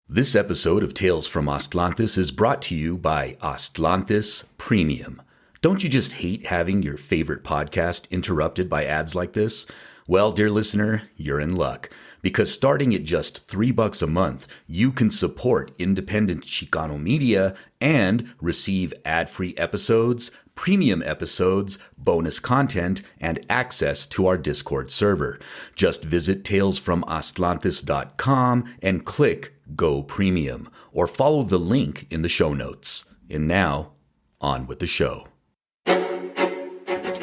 This episode of Tales from Astlantis is brought to you by Astlantis Premium. Don't you just hate having your favorite podcast interrupted by ads like this? Well, dear listener, you're in luck. Because starting at just $3 a month, you can support independent Chicano media and receive ad-free episodes, premium episodes, bonus content, and access to our Discord server. Just visit talesfromatlantis.com and click Go Premium, or follow the link in the show notes. And now, on with the show.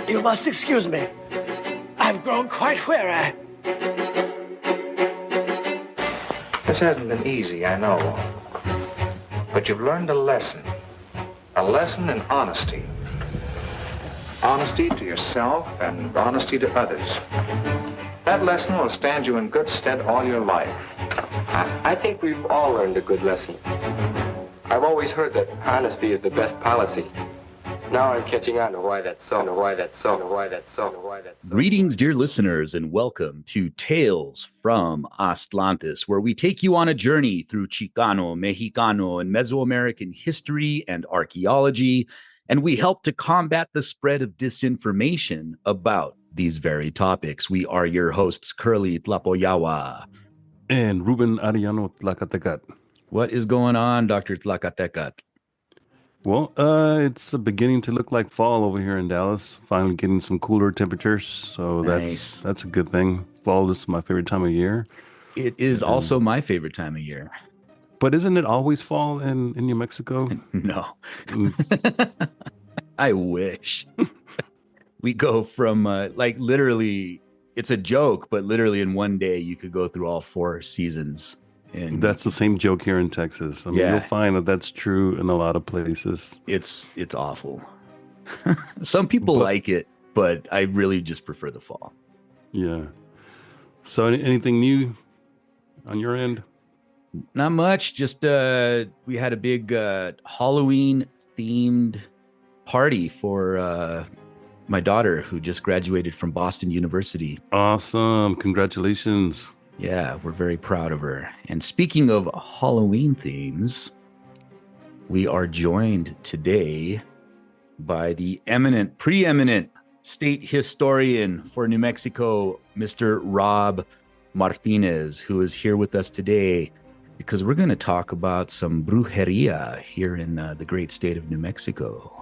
You must excuse me. I've grown quite weary. This hasn't been easy, I know. But you've learned a lesson. A lesson in honesty. Honesty to yourself and honesty to others. That lesson will stand you in good stead all your life. I think we've all learned a good lesson. I've always heard that honesty is the best policy. Now I'm catching on to why that's so, and why that's so, and why that's so, and why that's so. Greetings, dear listeners, and welcome to Tales from Astlantis, where we take you on a journey through Chicano, Mexicano, and Mesoamerican history and archaeology, and we help to combat the spread of disinformation about these very topics. We are your hosts, Kurly Tlapoyawa. And Ruben Arellano Tlacatecat. What is going on, Dr. Tlacatecat? Well, it's beginning to look like fall over here in Dallas. Finally getting some cooler temperatures, so Nice. that's a good thing. Fall is my favorite time of year. It is also my favorite time of year. But isn't it always fall in New Mexico? No. I wish. We go from literally, it's a joke, but literally in one day you could go through all four seasons. And That's the same joke here in Texas. I mean, Yeah. you'll find that that's true in a lot of places. it's awful. Some people But- like it, but I really just prefer the fall. Yeah. So anything new on your end? Not much. Just we had a big Halloween themed party for my daughter who just graduated from Boston University. Awesome. Congratulations. Yeah, we're very proud of her. And speaking of Halloween themes, we are joined today by the preeminent state historian for New Mexico, Mr. Rob Martinez, who is here with us today because we're going to talk about some brujeria here in the great state of New Mexico.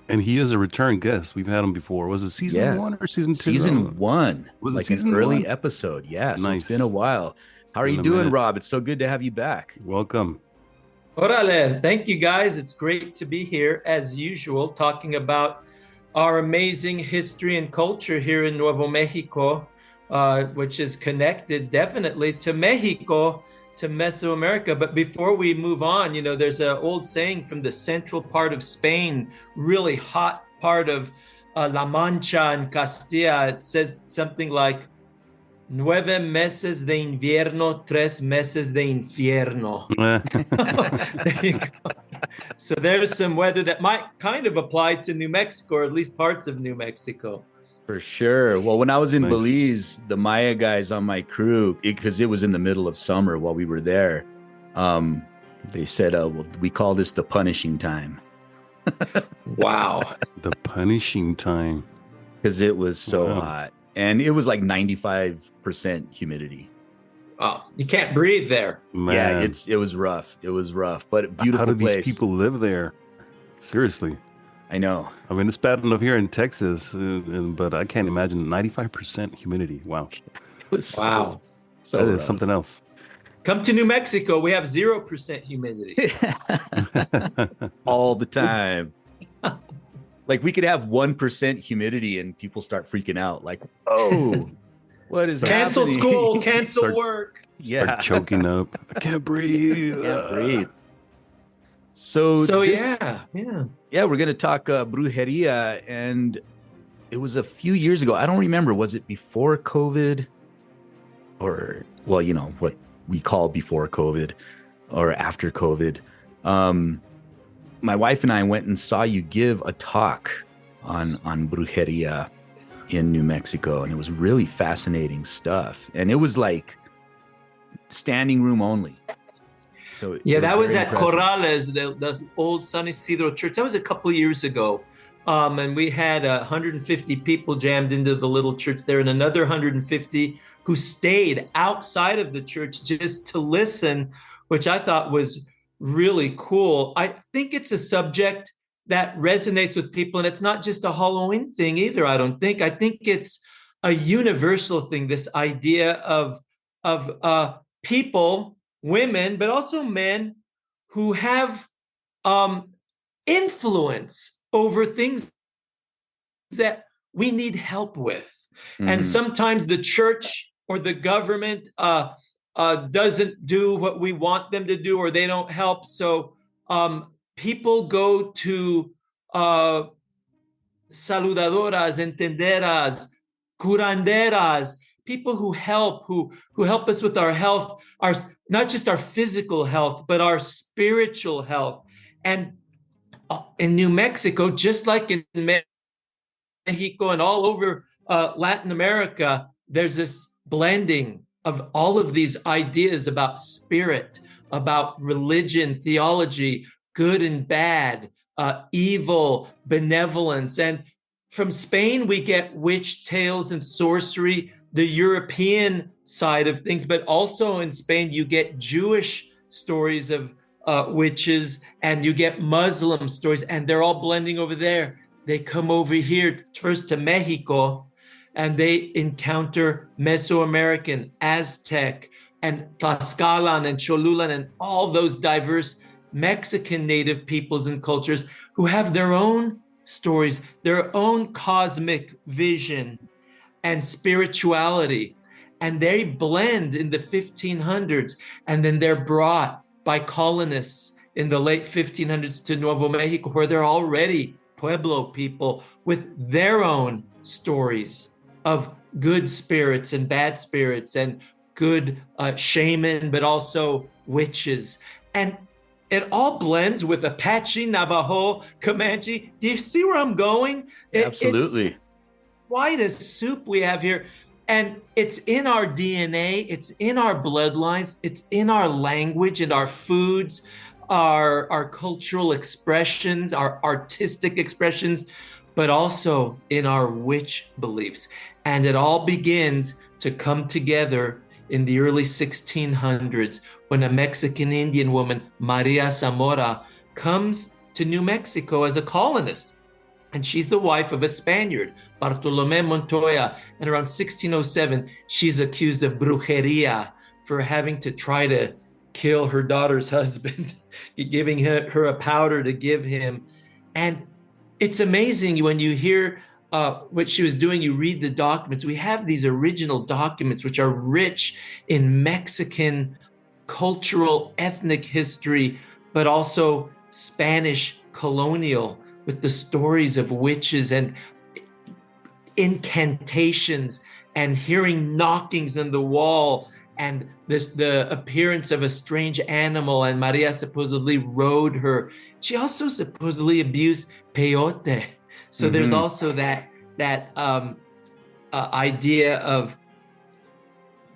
And he is a return guest. We've had him before. Was it season 1 or season 2? Season 1. Was it like season an early 1? episode. Yeah, so Nice. it's been a while. How are Been you a doing, minute. Rob? It's so good to have you back. Welcome. Orale, thank you guys. It's great to be here as usual, talking about our amazing history and culture here in Nuevo Mexico, which is connected definitely to Mexico, to Mesoamerica. But before we move on, there's an old saying from the central part of Spain, really hot part of La Mancha and Castilla. It says something like, 9 meses de invierno, 3 meses de infierno. There you go. So there's some weather that might kind of apply to New Mexico, or at least parts of New Mexico. For sure. Well, when I was in Nice. Belize, the Maya guys on my crew, because it was in the middle of summer while we were there, they said, well, we call this the punishing time Wow. The punishing time. because it was so Wow. hot. And it was like 95% humidity. Oh, you can't breathe there. Man. Yeah, it was rough. It was rough, but a beautiful How do place. these people live there? Seriously. I know. I mean, it's bad enough here in Texas, but I can't imagine 95% humidity. Wow. It was Wow. so That is rough. something else. Come to New Mexico, we have 0% humidity. All the time. Like we could have 1% humidity and people start freaking out. Like, oh, what is Cancel happening? school, cancel Start- work. Yeah, Start choking up. I can't breathe. can't breathe. So Yeah. we're gonna talk brujeria, and it was a few years ago. I don't remember. Was it before COVID, or well, what we call before COVID, or after COVID? My wife and I went and saw you give a talk on brujeria in New Mexico, and it was really fascinating stuff. And it was like standing room only. So Yeah, it was that was very at impressive. Corrales, the old San Isidro church. That was a couple years ago. And we had 150 people jammed into the little church there, and another 150 who stayed outside of the church just to listen, which I thought was really cool. I think it's a subject that resonates with people, and it's not just a Halloween thing either, I don't think. I think it's a universal thing, this idea of people, women, but also men who have influence over things that we need help with. And sometimes the church or the government doesn't do what we want them to do, or they don't help. So people go to saludadoras, entenderas, curanderas, people who help us with our health, our not just our physical health, but our spiritual health. And in New Mexico, just like in Mexico and all over Latin America, there's this blending of all of these ideas about spirit, about religion, theology, good and bad, evil, benevolence. And from Spain, we get witch tales and sorcery, the European side of things, but also in Spain, you get Jewish stories of witches, and you get Muslim stories, and they're all blending over there. They come over here first to Mexico, and they encounter Mesoamerican, Aztec, and Tlaxcalan and Cholulan, and all those diverse Mexican native peoples and cultures who have their own stories, their own cosmic vision and spirituality. And they blend in the 1500s, and then they're brought by colonists in the late 1500s to Nuevo Mexico, where they're already Pueblo people with their own stories of good spirits and bad spirits, and good shaman, but also witches. And it all blends with Apache, Navajo, Comanche. Do you see where I'm going? Absolutely. It's quite a soup we have here. And it's in our DNA, it's in our bloodlines, it's in our language and our foods, our cultural expressions, our artistic expressions, but also in our witch beliefs. And it all begins to come together in the early 1600s when a Mexican Indian woman, Maria Zamora, comes to New Mexico as a colonist. And she's the wife of a Spaniard, Bartolome Montoya. And around 1607, she's accused of brujeria for having to try to kill her daughter's husband, giving her a powder to give him. And it's amazing when you hear what she was doing, you read the documents. We have these original documents, which are rich in Mexican cultural, ethnic history, but also Spanish colonial, with the stories of witches and incantations and hearing knockings on the wall and the appearance of a strange animal. And Maria supposedly rode her. She also supposedly abused peyote. So there's also that idea of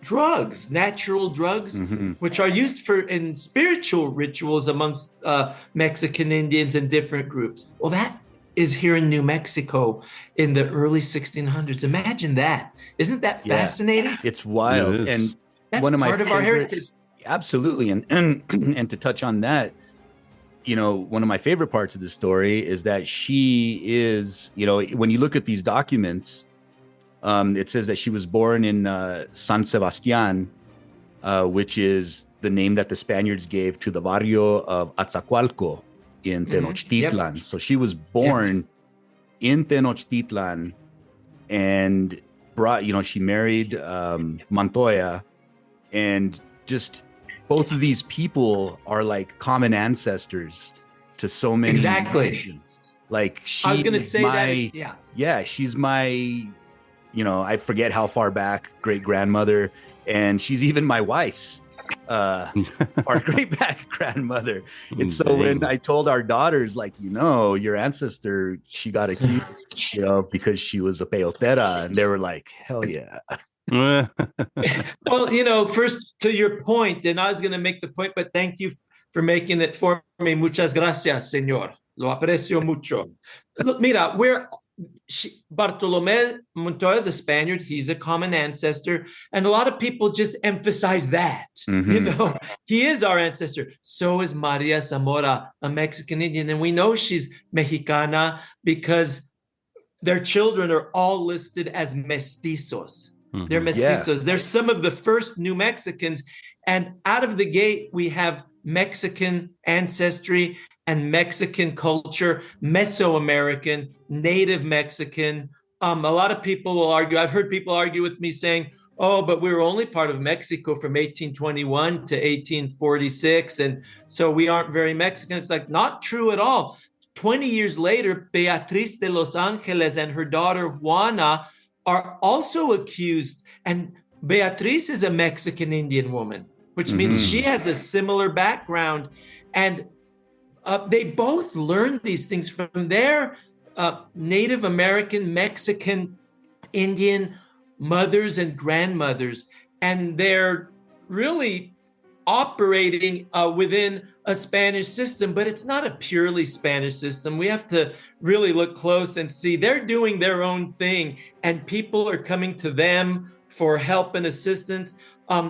drugs, natural drugs, which are used in spiritual rituals amongst Mexican Indians and different groups. Well, that is here in New Mexico in the early 1600s. Imagine that. Isn't that fascinating? It's wild. It is. And that's one of my part of our heritage. Absolutely. And to touch on that, you know, one of my favorite parts of the story is that she is, you know, when you look at these documents, it says that she was born in San Sebastian, which is the name that the Spaniards gave to the barrio of Atzacualco in Tenochtitlan. So she was born in Tenochtitlan and she married Montoya, and just both of these people are like common ancestors to so many. Exactly. nations. Like I was going to say that. Yeah, she's my, I forget how far back great grandmother, and she's even my wife's our great grandmother. And so when I told our daughters, like, your ancestor, she got accused, because she was a peotera, and they were like, hell yeah. Well, first to your point, and I was going to make the point, but thank you for making it for me. Muchas gracias, señor. Lo aprecio mucho. Look, mira, Bartolomé Montoya is a Spaniard. He's a common ancestor. And a lot of people just emphasize that. He is our ancestor. So is Maria Zamora, a Mexican Indian. And we know she's Mexicana because their children are all listed as mestizos. They're mestizos. They're some of the first New Mexicans. And out of the gate, we have Mexican ancestry and Mexican culture, Mesoamerican, native Mexican. A lot of people will argue, I've heard people argue with me saying, oh, but we were only part of Mexico from 1821 to 1846. And so we aren't very Mexican. It's like, not true at all. 20 years later, Beatriz de Los Angeles and her daughter Juana are also accused. And Beatriz is a Mexican Indian woman, which means she has a similar background. And they both learned these things from their Native American, Mexican, Indian mothers and grandmothers. And they're really operating within a Spanish system, but it's not a purely Spanish system. We have to really look close and see they're doing their own thing, and people are coming to them for help and assistance.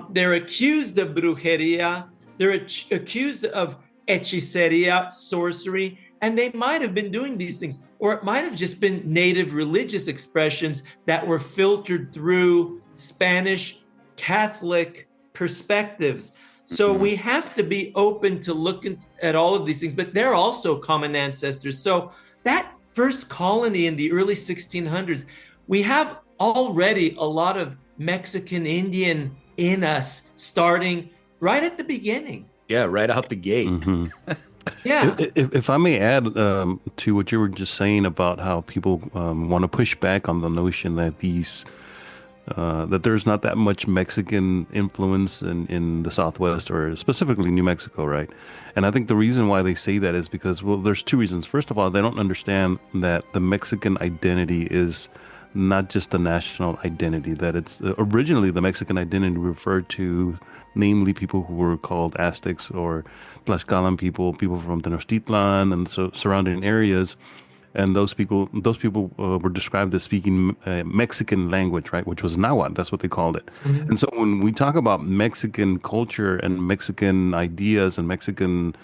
They're accused of brujeria. They're accused of hechiceria, sorcery, and they might have been doing these things, or it might have just been native religious expressions that were filtered through Spanish Catholic perspectives. So we have to be open to looking at all of these things, but they're also common ancestors. So that first colony in the early 1600s, we have already a lot of Mexican Indian in us starting right at the beginning. Yeah, right out the gate. Yeah. If I may add to what you were just saying about how people want to push back on the notion that that there's not that much Mexican influence in the Southwest, or specifically New Mexico, right? And I think the reason why they say that is because, well, there's two reasons. First of all, they don't understand that the Mexican identity is not just the national identity, that it's originally the Mexican identity referred to namely people who were called Aztecs or Tlaxcalan people from Tenochtitlan and surrounding areas. And those people were described as speaking Mexican language, right? Which was Nahuatl. That's what they called it. And so when we talk about Mexican culture and Mexican ideas and Mexican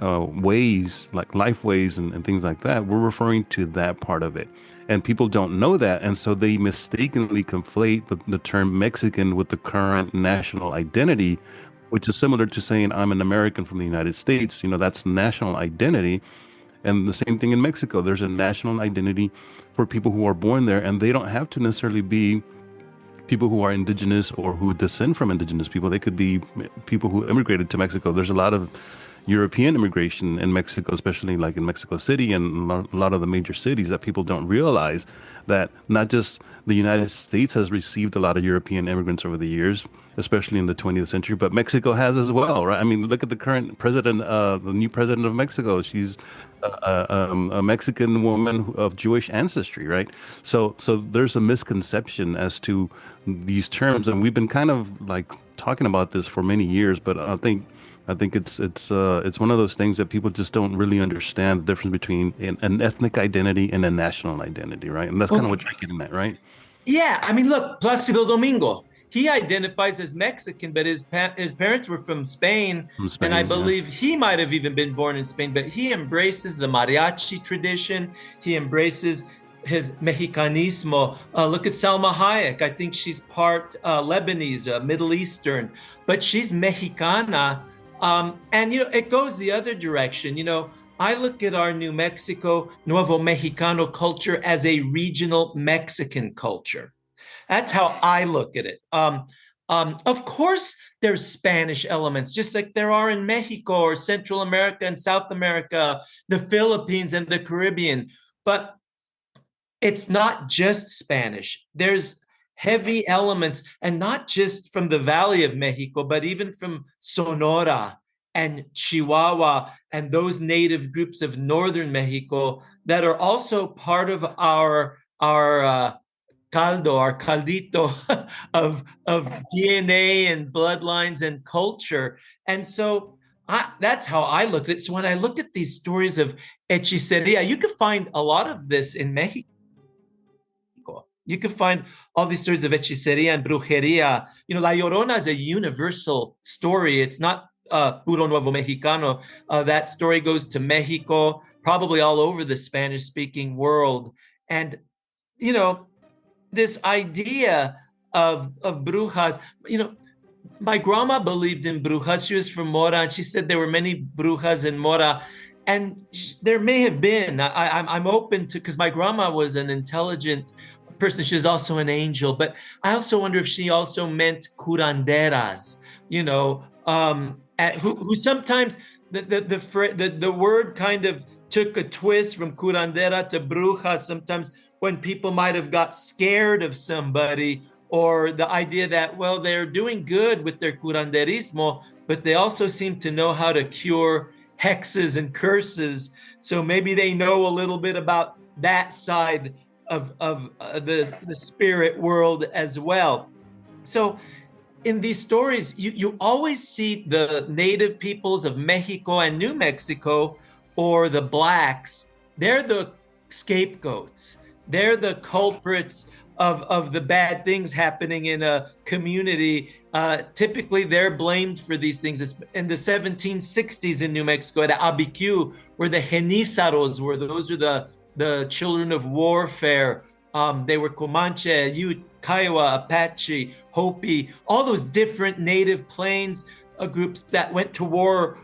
ways, like life ways and things like that, we're referring to that part of it. And people don't know that. And so they mistakenly conflate the term Mexican with the current national identity, which is similar to saying I'm an American from the United States. That's national identity. And the same thing in Mexico. There's a national identity for people who are born there, and they don't have to necessarily be people who are indigenous or who descend from indigenous people. They could be people who immigrated to Mexico. There's a lot of European immigration in Mexico, especially like in Mexico City and a lot of the major cities, that people don't realize that not just the United States has received a lot of European immigrants over the years, especially in the 20th century, but Mexico has as well, right? I mean, look at the current president, the new president of Mexico. She's a Mexican woman of Jewish ancestry, right? So there's a misconception as to these terms, and we've been kind of like talking about this for many years, but I think it's one of those things that people just don't really understand the difference between an ethnic identity and a national identity, right? And that's kind of what you're getting at, right? Yeah, I mean, look, Placido Domingo, he identifies as Mexican, but his parents were from Spain, and I believe he might have even been born in Spain, but he embraces the mariachi tradition. He embraces his Mexicanismo. Look at Salma Hayek. I think she's part Lebanese, Middle Eastern, but she's Mexicana. And, it goes the other direction. I look at our New Mexico, Nuevo Mexicano culture as a regional Mexican culture. That's how I look at it. Of course, there's Spanish elements, just like there are in Mexico or Central America and South America, the Philippines and the Caribbean. But it's not just Spanish. There's heavy elements, and not just from the Valley of Mexico, but even from Sonora and Chihuahua and those native groups of northern Mexico that are also part of our caldito of DNA and bloodlines and culture. And so that's how I looked at it. So when I look at these stories of hechiceria, you can find a lot of this in Mexico. You can find all these stories of hechiceria and brujeria. La Llorona is a universal story. It's not puro nuevo mexicano. That story goes to Mexico, probably all over the Spanish-speaking world. And, this idea of brujas, my grandma believed in brujas. She was from Mora, and she said there were many brujas in Mora. And there may have been. I'm open to, because my grandma was an intelligent person. She was also an angel. But I also wonder if she also meant curanderas, who sometimes the word kind of took a twist from curandera to bruja sometimes when people might have got scared of somebody, or the idea that, well, they're doing good with their curanderismo, but they also seem to know how to cure hexes and curses. So maybe they know a little bit about that side of the spirit world as well. So in these stories, you always see the native peoples of Mexico and New Mexico, or the blacks. They're the scapegoats. They're the culprits of the bad things happening in a community. Typically, they're blamed for these things. In the 1760s in New Mexico, at Abiquiu, where the Genizaros were, those are the children of warfare. They were Comanche, Ute, Kiowa, Apache, Hopi, all those different native plains groups that went to war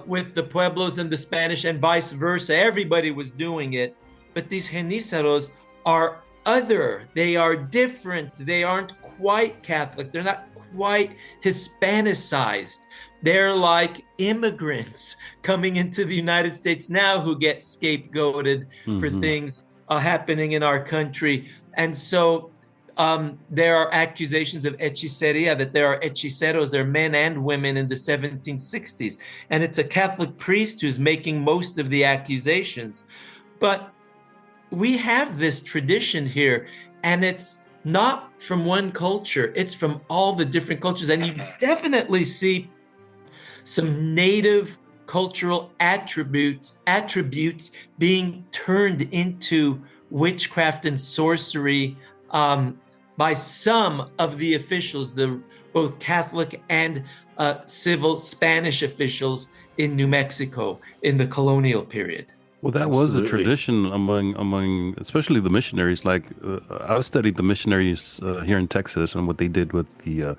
with the Pueblos and the Spanish, and vice versa. Everybody was doing it. But these Genizaros are other. They are different. They aren't quite Catholic. They're not quite Hispanicized. They're like immigrants coming into the United States now who get scapegoated for things happening in our country. And so there are accusations of hechiceria, that there are hechiceros, there are men and women in the 1760s. And it's a Catholic priest who's making most of the accusations. But we have this tradition here, and it's not from one culture. It's from all the different cultures. And you definitely see some native cultural attributes being turned into witchcraft and sorcery by some of the officials, both Catholic and civil Spanish officials in New Mexico in the colonial period. Well, that was a tradition among especially the missionaries. Like I studied the missionaries here in Texas and what they did with the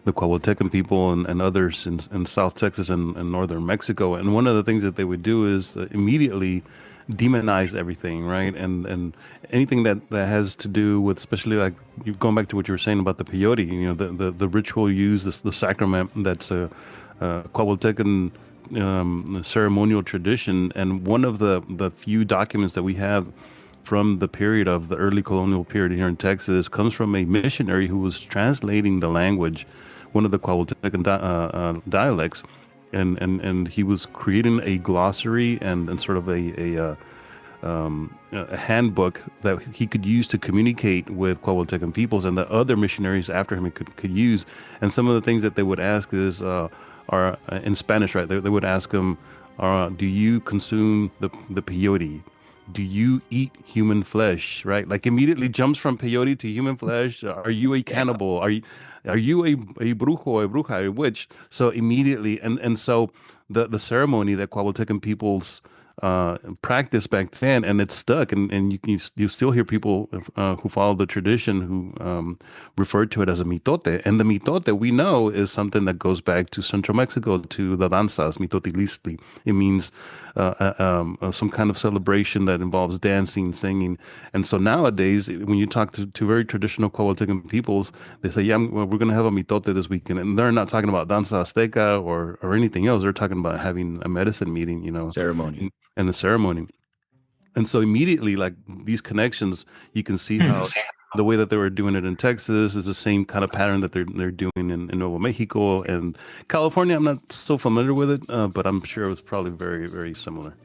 Coahuiltecan people and others in South Texas and northern Mexico. And one of the things that they would do is immediately demonize everything, right? And anything that has to do with, especially like going back to what you were saying about the peyote, the ritual use, the sacrament that's a Coahuiltecan ceremonial tradition. And one of the few documents that we have from the period of the early colonial period here in Texas comes from a missionary who was translating the language, one of the Coahuiltecan dialects, and he was creating a glossary and sort of a handbook that he could use to communicate with Coahuiltecan peoples, and the other missionaries after him could use. And some of the things that they would ask is are in Spanish, right? They would ask him, do you consume the peyote? Do you eat human flesh, right? Like immediately jumps from peyote to human flesh. Are you a cannibal? Are you a brujo, a bruja, a witch? So immediately, and so the ceremony that Coahuiltecan peoples practiced back then, and it's stuck, and you still hear people who follow the tradition who refer to it as a mitote. And the mitote, we know, is something that goes back to Central Mexico, to the danzas, mitotilistli. It means some kind of celebration that involves dancing, singing. And so nowadays, when you talk to very traditional Coahuiltecan peoples, they say, yeah, we're going to have a mitote this weekend. And they're not talking about danza azteca or anything else. They're talking about having a medicine meeting, Ceremony. And the ceremony. And so immediately, like these connections, you can see how the way that they were doing it in Texas is the same kind of pattern that they're doing in Nuevo Mexico and California. I'm not so familiar with it, but I'm sure it was probably very, very similar.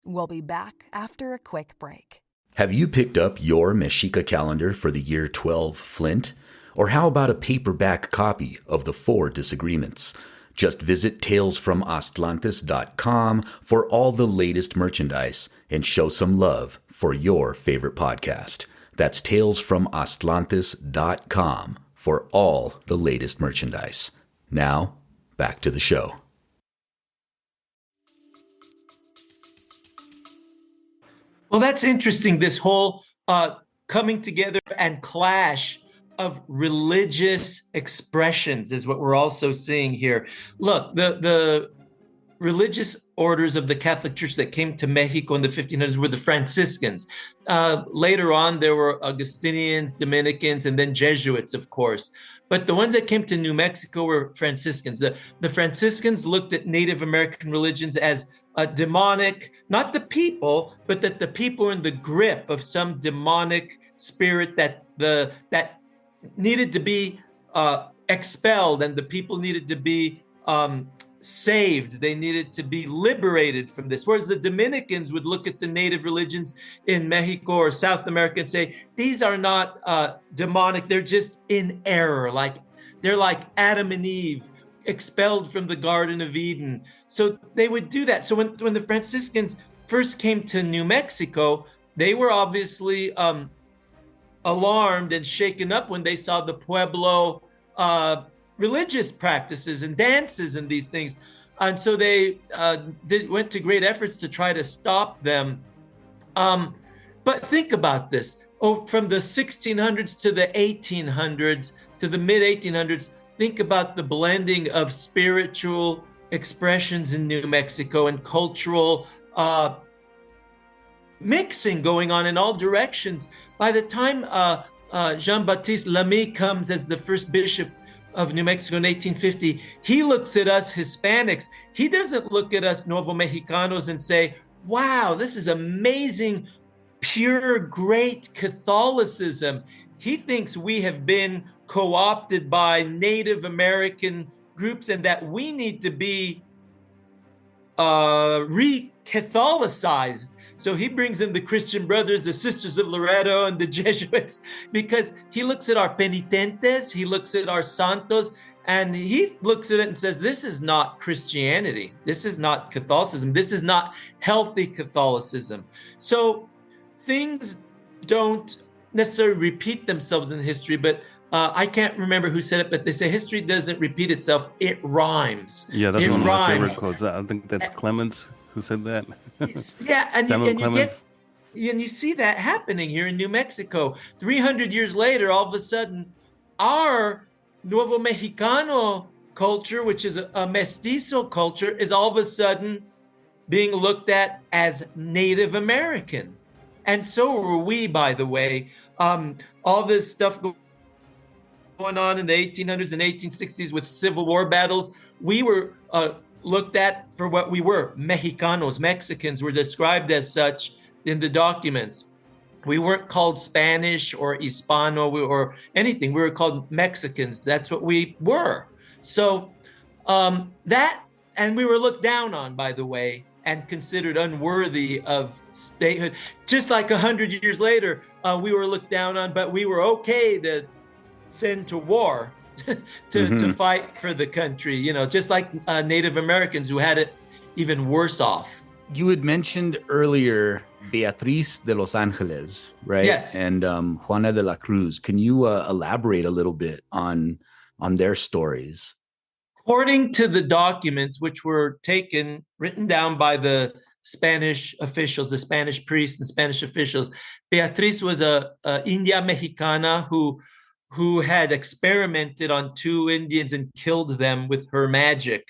We'll be back after a quick break. Have you picked up your Mexica calendar for the year 12 Flint? Or how about a paperback copy of The Four Disagreements? Just visit talesfromatlantis.com for all the latest merchandise and show some love for your favorite podcast. That's talesfromatlantis.com for all the latest merchandise. Now, back to the show. Well, that's interesting, this whole coming together and clash of religious expressions is what we're also seeing here. Look, the religious orders of the Catholic Church that came to Mexico in the 1500s were the Franciscans. Later on, there were Augustinians, Dominicans, and then Jesuits, of course. But the ones that came to New Mexico were Franciscans. The Franciscans looked at Native American religions as demonic, not the people, but that the people were in the grip of some demonic spirit that needed to be expelled, and the people needed to be saved. They needed to be liberated from this. Whereas the Dominicans would look at the native religions in Mexico or South America and say, these are not demonic. They're just in error. They're like Adam and Eve, expelled from the Garden of Eden. So they would do that. So when the Franciscans first came to New Mexico, they were obviously alarmed and shaken up when they saw the Pueblo religious practices and dances and these things. And so they went to great efforts to try to stop them. But think about this. From the 1600s to the 1800s to the mid 1800s, think about the blending of spiritual expressions in New Mexico and cultural mixing going on in all directions. By the time Jean-Baptiste Lamy comes as the first bishop of New Mexico in 1850, he looks at us Hispanics. He doesn't look at us Nuevo Mexicanos and say, wow, this is amazing, pure, great Catholicism. He thinks we have been co-opted by Native American groups and that we need to be re-Catholicized. So he brings in the Christian Brothers, the Sisters of Loreto, and the Jesuits, because he looks at our penitentes, he looks at our santos, and he looks at it and says, this is not Christianity. This is not Catholicism. This is not healthy Catholicism. So things don't necessarily repeat themselves in history, but I can't remember who said it, but they say history doesn't repeat itself, it rhymes. Yeah, that's it one of my rhymes. favorite quotes. I think that's Clemens who said that. Yeah, and you see that happening here in New Mexico. 300 years later, all of a sudden, our Nuevo Mexicano culture, which is a mestizo culture, is all of a sudden being looked at as Native American. And so were we, by the way. All this stuff going on in the 1800s and 1860s with Civil War battles, we were looked at for what we were. Mexicanos, Mexicans were described as such in the documents. We weren't called Spanish or Hispano or anything. We were called Mexicans. That's what we were. So and we were looked down on, by the way, and considered unworthy of statehood. Just like 100 years later, we were looked down on, but we were okay to send to war to fight for the country, just like Native Americans who had it even worse off. You had mentioned earlier Beatriz de los Angeles, right? Yes. And Juana de la Cruz. Can you elaborate a little bit on their stories? According to the documents, which were written down by the Spanish officials, the Spanish priests and Spanish officials, Beatriz was a India Mexicana who had experimented on 2 Indians and killed them with her magic.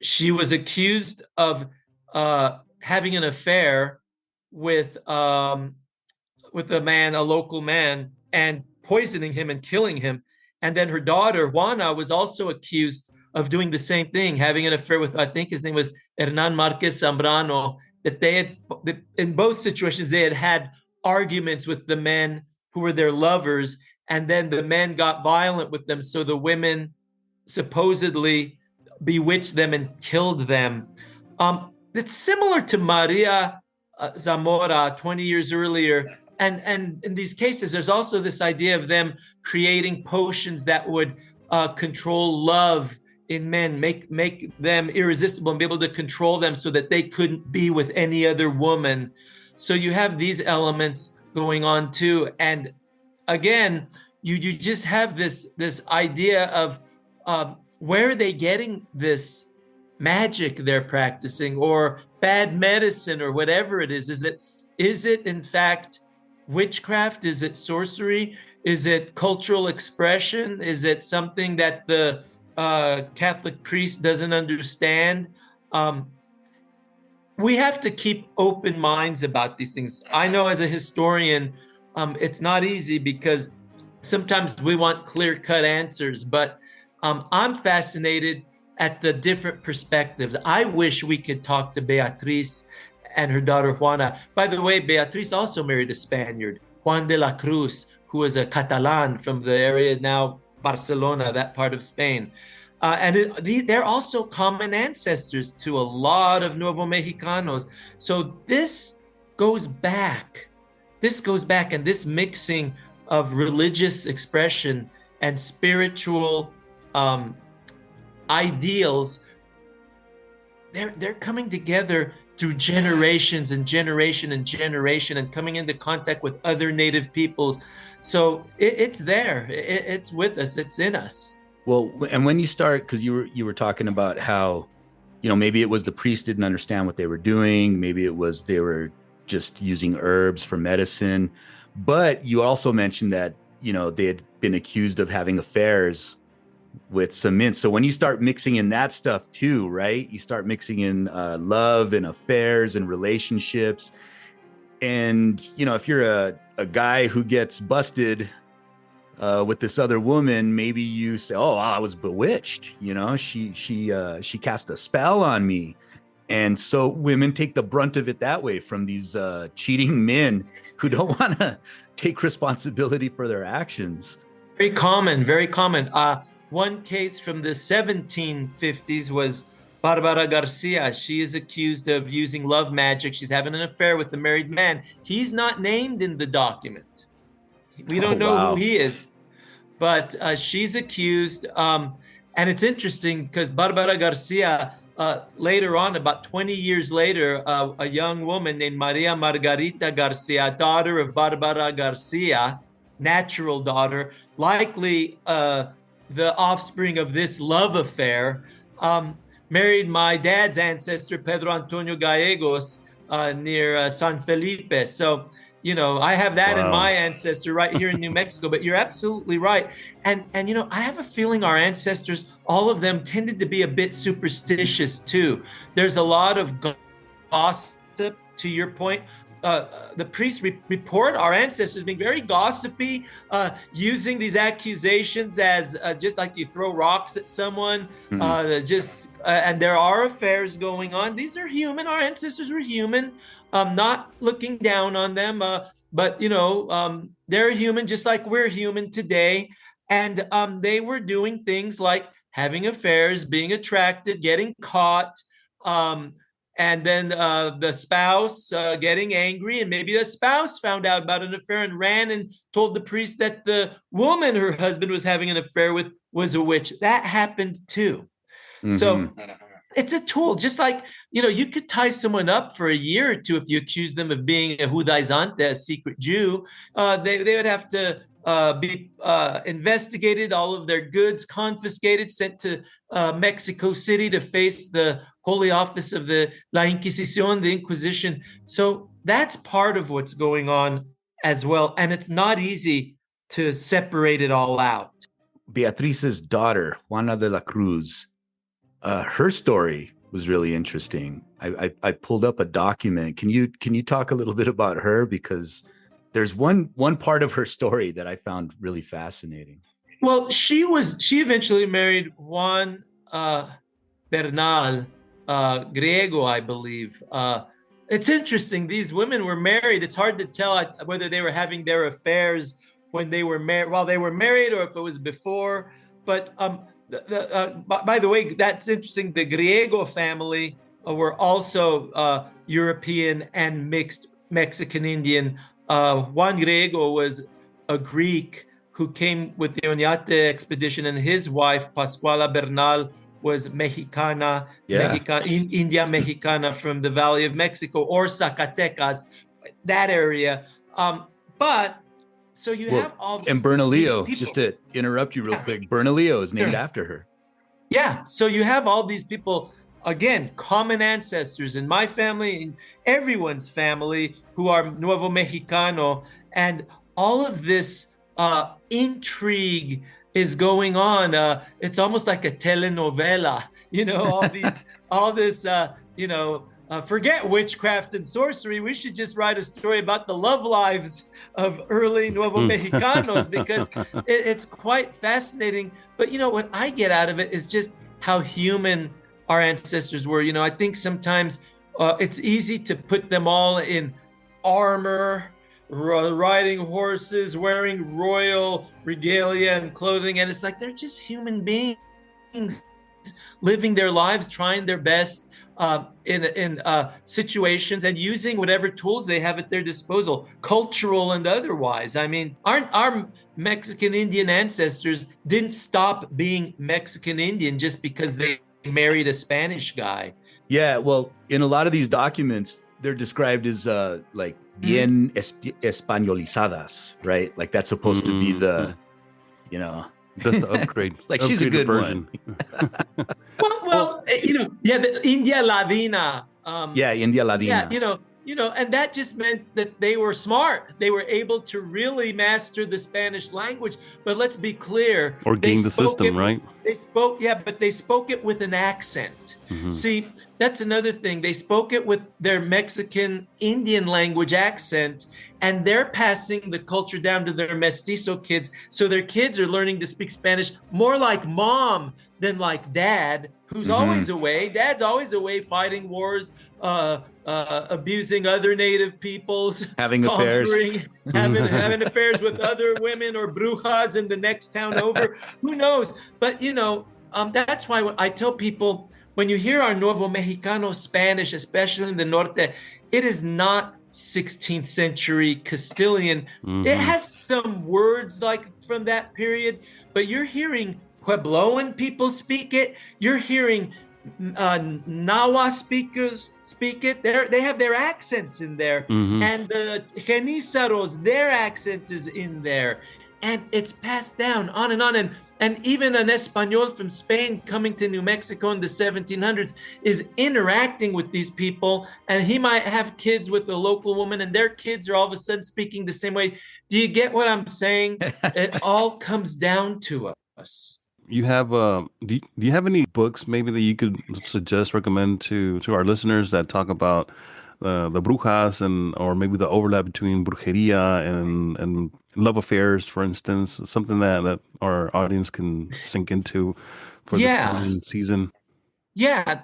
She was accused of having an affair with a local man, and poisoning him and killing him. And then her daughter, Juana, was also accused of doing the same thing, having an affair with, I think his name was Hernan Marquez Zambrano, that in both situations, they had arguments with the men who were their lovers, and then the men got violent with them. So the women supposedly bewitched them and killed them. It's similar to Maria Zamora 20 years earlier. And in these cases, there's also this idea of them creating potions that would control love in men, make them irresistible and be able to control them so that they couldn't be with any other woman. So you have these elements going on too. And again, you just have this idea of where are they getting this magic they're practicing, or bad medicine, or whatever it is. Is it in fact witchcraft? Is it sorcery? Is it cultural expression? Is it something that the Catholic priest doesn't understand? We have to keep open minds about these things. I know as a historian, it's not easy because sometimes we want clear-cut answers, but I'm fascinated at the different perspectives. I wish we could talk to Beatriz and her daughter Juana. By the way, Beatriz also married a Spaniard, Juan de la Cruz, who was a Catalan from the area now Barcelona, that part of Spain. They're also common ancestors to a lot of Nuevo Mexicanos. So this goes back, and this mixing of religious expression and spiritual ideals, they're coming together through generations and generation and generation, and coming into contact with other native peoples. So it's there, it's with us, it's in us. Well, and when you start, because you were talking about how, maybe it was the priest didn't understand what they were doing, maybe it was they were just using herbs for medicine, but you also mentioned that they had been accused of having affairs with some mints. So when you start mixing in that stuff too, right? You start mixing in love and affairs and relationships. And, if you're a guy who gets busted with this other woman, maybe you say, oh, I was bewitched. She cast a spell on me. And so women take the brunt of it that way from these cheating men who don't want to take responsibility for their actions. Very common, very common. One case from the 1750s was Barbara Garcia. She is accused of using love magic. She's having an affair with a married man. He's not named in the document. We don't know who he is, but she's accused. And it's interesting because Barbara Garcia, later on, about 20 years later, a young woman named Maria Margarita Garcia, daughter of Barbara Garcia, natural daughter, likely the offspring of this love affair, married my dad's ancestor, Pedro Antonio Gallegos, near San Felipe. So, I have that in my ancestor right here in New Mexico, but you're absolutely right. And I have a feeling our ancestors, all of them, tended to be a bit superstitious too. There's a lot of gossip, to your point. The priests report our ancestors being very gossipy, using these accusations as just like you throw rocks at someone, and there are affairs going on. These are human. Our ancestors were human. Not looking down on them, but they're human just like we're human today. And they were doing things like having affairs, being attracted, getting caught, and then the spouse getting angry, and maybe the spouse found out about an affair and ran and told the priest that the woman her husband was having an affair with was a witch. That happened too. Mm-hmm. So it's a tool, just like, you could tie someone up for a year or two if you accuse them of being a judaizante, a secret Jew. They would have to be investigated, all of their goods confiscated, sent to Mexico City to face the Holy Office of the La Inquisición, the Inquisition. So that's part of what's going on as well. And it's not easy to separate it all out. Beatriz's daughter, Juana de la Cruz, her story was really interesting. I pulled up a document. Can you talk a little bit about her? Because there's one part of her story that I found really fascinating. Well, she eventually married Juan Bernal Griego, I believe. It's interesting. These women were married. It's hard to tell whether they were having their affairs when they were married, while they were married, or if it was before. But by the way, that's interesting. The Griego family were also European and mixed Mexican Indian. Juan Griego was a Greek who came with the Oñate expedition, and his wife, Pascuala Bernal, was Mexicana, India Mexicana from the Valley of Mexico or Zacatecas, that area. But so you have all and Bernalillo, just to interrupt you real quick, Bernalillo is named after her. Yeah, so you have all these people, again, common ancestors in my family, in everyone's family, who are Nuevo Mexicano, and all of this intrigue is going on. It's almost like a telenovela, all this, forget witchcraft and sorcery. We should just write a story about the love lives of early Nuevo Mexicanos because it's quite fascinating. But what I get out of it is just how human our ancestors were. I think sometimes it's easy to put them all in armor, riding horses, wearing royal regalia and clothing, and it's like they're just human beings living their lives, trying their best in situations and using whatever tools they have at their disposal, cultural and otherwise. I mean, our Mexican Indian ancestors didn't stop being Mexican Indian just because they married a Spanish guy. Yeah, well, in a lot of these documents, they're described as like bien españolizadas, right? Like that's supposed to be the, that's the upgrade. It's like she's a good version. The India Ladina. India Ladina. Yeah, and that just meant that they were smart. They were able to really master the Spanish language. But let's be clear. Or game the system, right? But they spoke it with an accent. Mm-hmm. See, that's another thing. They spoke it with their Mexican Indian language accent, and they're passing the culture down to their mestizo kids. So their kids are learning to speak Spanish more like mom than like dad, who's always away. Dad's always away fighting wars, abusing other native peoples, having affairs, having affairs with other women or brujas in the next town over. Who knows? But that's why I tell people, when you hear our Nuevo Mexicano Spanish, especially in the Norte, it is not 16th century Castilian. It has some words like from that period, but you're hearing Puebloan people speak it. You're hearing Nahua speakers speak it. They have their accents in there. And the Genizaros, their accent is in there. And it's passed down on. And even an Espanol from Spain coming to New Mexico in the 1700s is interacting with these people. And he might have kids with a local woman, and their kids are all of a sudden speaking the same way. Do you get what I'm saying? It all comes down to us. You have do you have any books maybe that you could recommend to our listeners that talk about the brujas or maybe the overlap between brujeria and love affairs, for instance, something that our audience can sink into for this coming season? Yeah,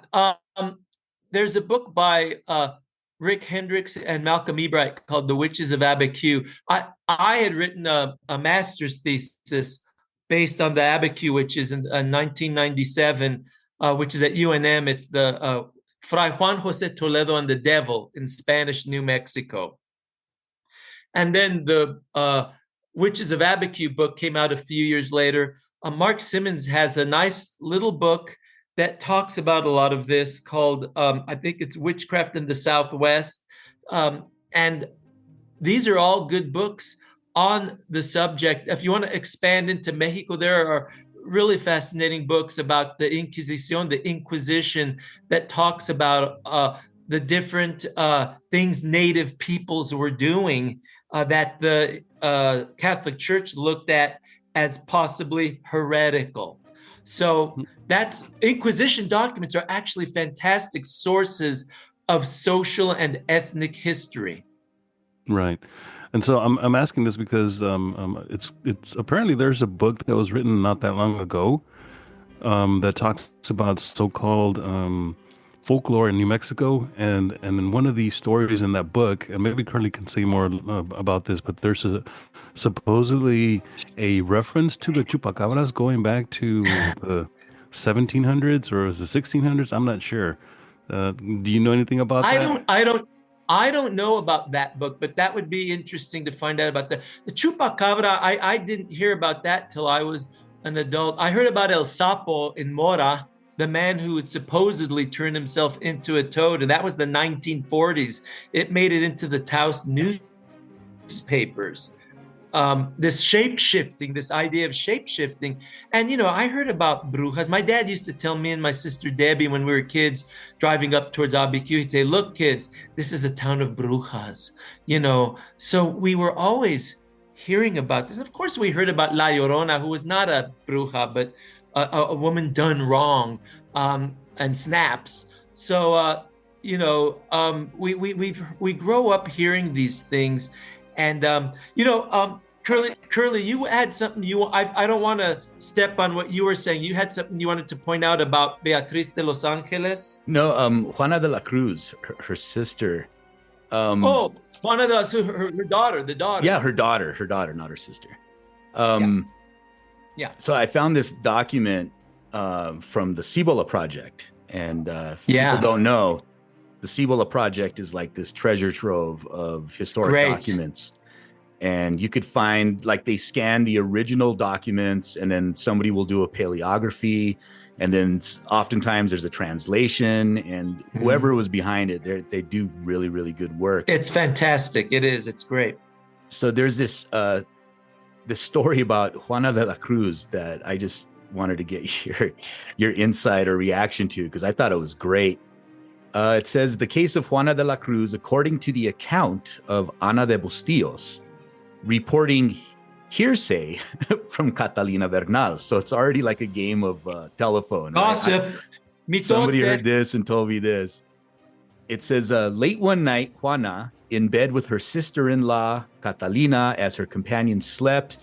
there's a book by Rick Hendricks and Malcolm Ebright called The Witches of Abiquiu. I had written a master's thesis based on the Abiquiu witches in 1997, which is at UNM. It's the Fray Juan José Toledo and the Devil in Spanish New Mexico. And then the Witches of Abiquiu book came out a few years later. Mark Simmons has a nice little book that talks about a lot of this called, I think it's Witchcraft in the Southwest. And these are all good books on the subject. If you want to expand into Mexico, there are really fascinating books about the Inquisition, the Inquisition, that talks about the different things native peoples were doing that the Catholic Church looked at as possibly heretical. So that's Inquisition documents are actually fantastic sources of social and ethnic history. Right. And so I'm asking this because it's apparently there's a book that was written not that long ago that talks about so-called folklore in New Mexico, and in one of these stories in that book, and maybe Kurly can say more about this, but there's supposedly a reference to the chupacabras going back to the 1700s or was the 1600s? I'm not sure. Do you know anything about that? I don't know about that book, but that would be interesting to find out about. The Chupacabra, I didn't hear about that till I was an adult. I heard about El Sapo in Mora, the man who had supposedly turned himself into a toad, and that was the 1940s. It made it into the Taos newspapers. This shape-shifting, this idea of shape-shifting. And, I heard about brujas. My dad used to tell me and my sister Debbie when we were kids driving up towards ABQ, he'd say, look, kids, this is a town of brujas, So we were always hearing about this. Of course, we heard about La Llorona, who was not a bruja, but a woman done wrong, and snaps. So, we grow up hearing these things. And Kurly, you had something I don't want to step on what you were saying. You had something you wanted to point out about Beatriz de los Angeles. No, Juana de la Cruz, her sister. Juana de la Cruz, her daughter, the daughter. Yeah, her daughter, not her sister. Yeah. So I found this document from the Cibola Project, and if people don't know, the Cibola Project is like this treasure trove of historic documents. And you could find, like, they scan the original documents, and then somebody will do a paleography, and then oftentimes there's a translation, and whoever was behind it, they do really, really good work. It's fantastic. It is. It's great. So there's this story about Juana de la Cruz that I just wanted to get your insight or reaction to, because I thought it was great. It says, the case of Juana de la Cruz, according to the account of Ana de Bustillos, reporting hearsay from Catalina Bernal. So it's already like a game of telephone. Gossip. Right? Somebody heard this and told me this. It says, late one night, Juana, in bed with her sister-in-law, Catalina, as her companion slept,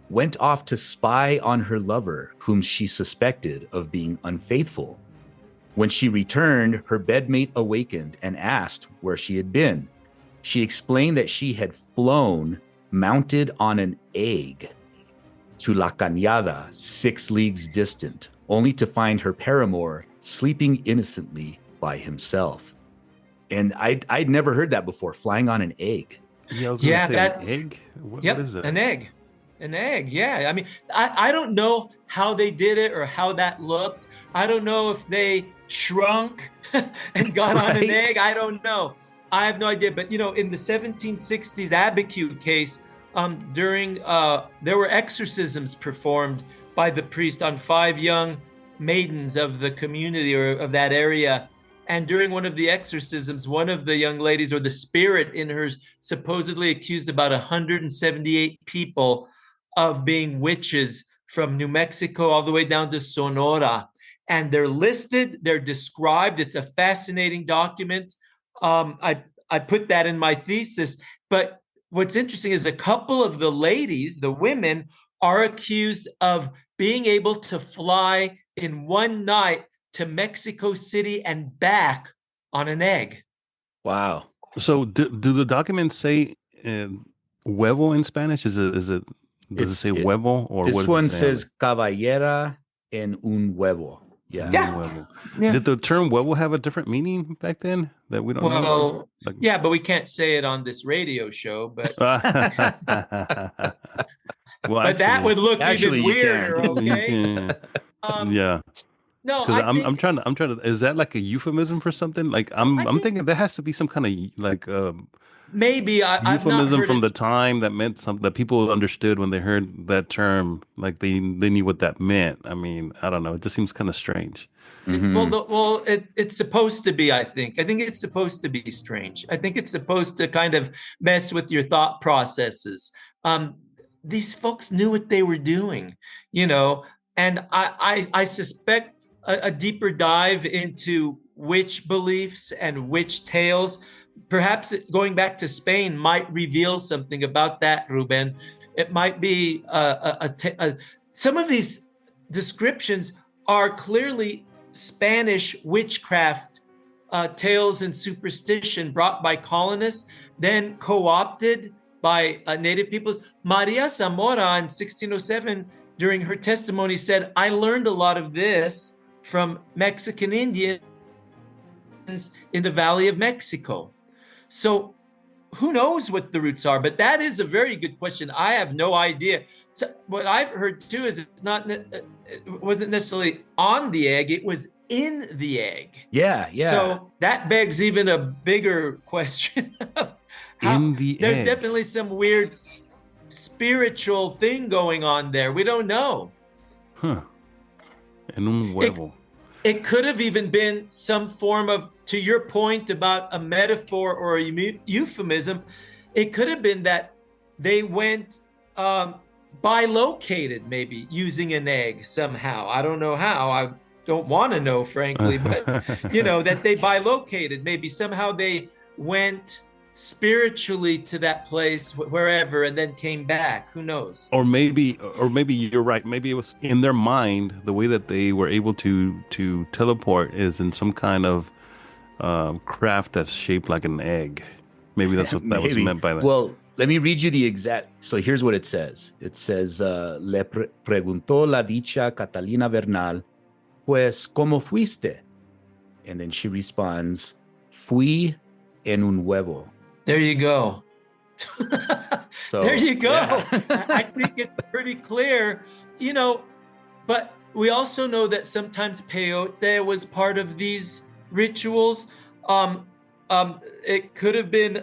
went off to spy on her lover, whom she suspected of being unfaithful. When she returned, her bedmate awakened and asked where she had been. She explained that she had flown mounted on an egg to La Cañada, 6 leagues distant, only to find her paramour sleeping innocently by himself. And I'd never heard that before, flying on an egg. Yeah, I was gonna say an egg? What is that? An egg. Yeah. I mean, I don't know how they did it or how that looked. I don't know if they shrunk and got on an egg. I don't know. I have no idea. But, in the 1760s Abiquiu case, there were exorcisms performed by the priest on 5 young maidens of the community or of that area. And during one of the exorcisms, one of the young ladies, or the spirit in her, supposedly accused about 178 people of being witches from New Mexico all the way down to Sonora. And they're listed, they're described. It's a fascinating document. I put that in my thesis. But what's interesting is a couple of the ladies, the women, are accused of being able to fly in one night to Mexico City and back on an egg. Wow. So do the documents say huevo in Spanish? Does it say huevo, or this what one does it say? says caballera en un huevo. Yeah. Huevo. Yeah. Did the term huevo have a different meaning back then that we don't know? Well, yeah, but we can't say it on this radio show. But well, that would look actually, even weirder. Okay. Yeah. No, I'm trying to. Is that like a euphemism for something? Like I'm thinking there has to be some kind of like maybe euphemism from the time that meant something that people understood when they heard that term. Like they knew what that meant. I mean, I don't know. It just seems kind of strange. Well, it's supposed to be. I think it's supposed to be strange. I think it's supposed to kind of mess with your thought processes. These folks knew what they were doing, and I suspect a deeper dive into witch beliefs and witch tales, perhaps going back to Spain, might reveal something about that, Ruben. It might be some of these descriptions are clearly Spanish witchcraft tales and superstition brought by colonists, then co-opted by native peoples. Maria Zamora in 1607, during her testimony, said, I learned a lot of this from Mexican Indians in the Valley of Mexico. So who knows what the roots are? But that is a very good question. I have no idea. So what I've heard too is it wasn't necessarily on the egg, it was in the egg. Yeah. So that begs even a bigger question of how In the there's egg. definitely some weird spiritual thing going on there. We don't know. Huh. En un huevo. It could have even been some form of, to your point about a metaphor or a euphemism, it could have been that they went bilocated, maybe using an egg somehow. I don't know how. I don't want to know, frankly, but that they bilocated. Maybe somehow they went spiritually to that place, wherever, and then came back. Who knows? Or maybe you're right. Maybe it was in their mind. The way that they were able to teleport is in some kind of craft that's shaped like an egg. Maybe that's what that was meant by that. Well, let me read you the exact. So here's what it says. It says, le preguntó la dicha Catalina Bernal, pues, ¿cómo fuiste? And then she responds, fui en un huevo. There you go. So, there you go. Yeah. I think it's pretty clear, but we also know that sometimes peyote was part of these rituals. It could have been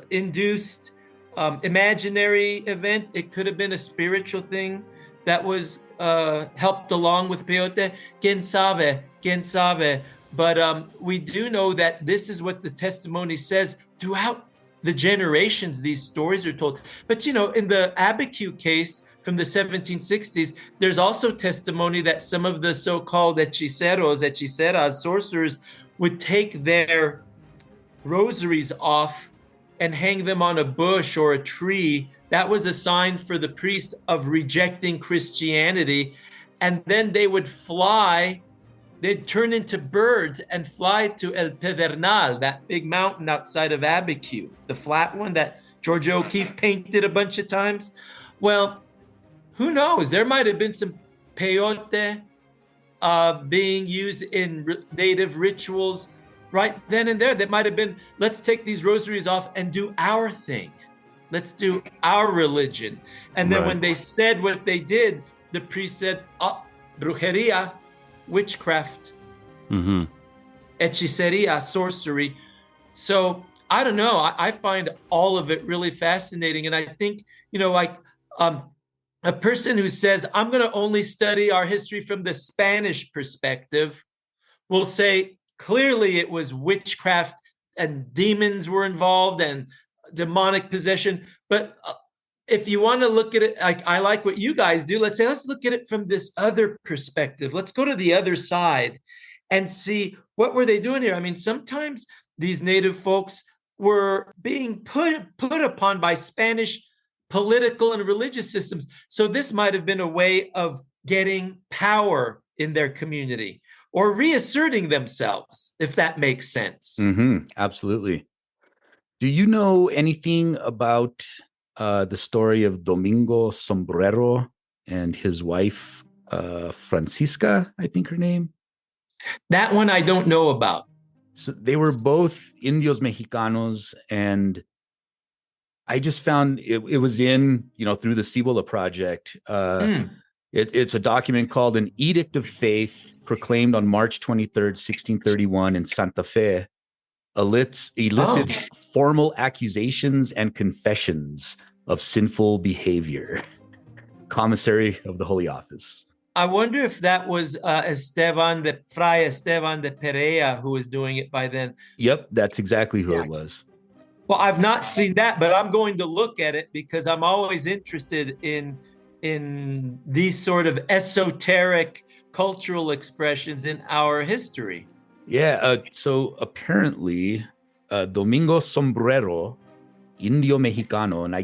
induced imaginary event. It could have been a spiritual thing that was helped along with peyote. Quien sabe. But we do know that this is what the testimony says throughout the generations. These stories are told. But, in the Abiquiu case from the 1760s, there's also testimony that some of the so-called hechiceras, sorcerers, would take their rosaries off and hang them on a bush or a tree. That was a sign for the priest of rejecting Christianity. And then they would fly. They'd turn into birds and fly to El Pedernal, that big mountain outside of Abiquiu, the flat one that Georgia O'Keeffe painted a bunch of times. Well, who knows? There might have been some peyote being used in native rituals right then and there. That might have been, let's take these rosaries off and do our thing. Let's do our religion. And then when they said what they did, the priest said, brujeria, witchcraft, hechiceria, sorcery. So I don't know. I find all of it really fascinating. And I think, a person who says, I'm going to only study our history from the Spanish perspective will say, clearly it was witchcraft and demons were involved and demonic possession. But if you want to look at it, I like what you guys do, let's look at it from this other perspective. Let's go to the other side and see, what were they doing here? I mean, sometimes these native folks were being put upon by Spanish political and religious systems. So this might have been a way of getting power in their community or reasserting themselves, if that makes sense. Absolutely. Do you know anything about the story of Domingo Sombrero and his wife, Francisca, I think her name? That one I don't know about. So they were both Indios Mexicanos, and I just found it was in, through the Cibola Project. It's a document called An Edict of Faith proclaimed on March 23rd, 1631 in Santa Fe. Elicits formal accusations and confessions of sinful behavior. Commissary of the Holy Office. I wonder if that was Fray Esteban de Perea who was doing it by then. Yep, that's exactly who it was. Well, I've not seen that, but I'm going to look at it because I'm always interested in these sort of esoteric cultural expressions in our history. Yeah, so apparently Domingo Sombrero, Indio Mexicano, and I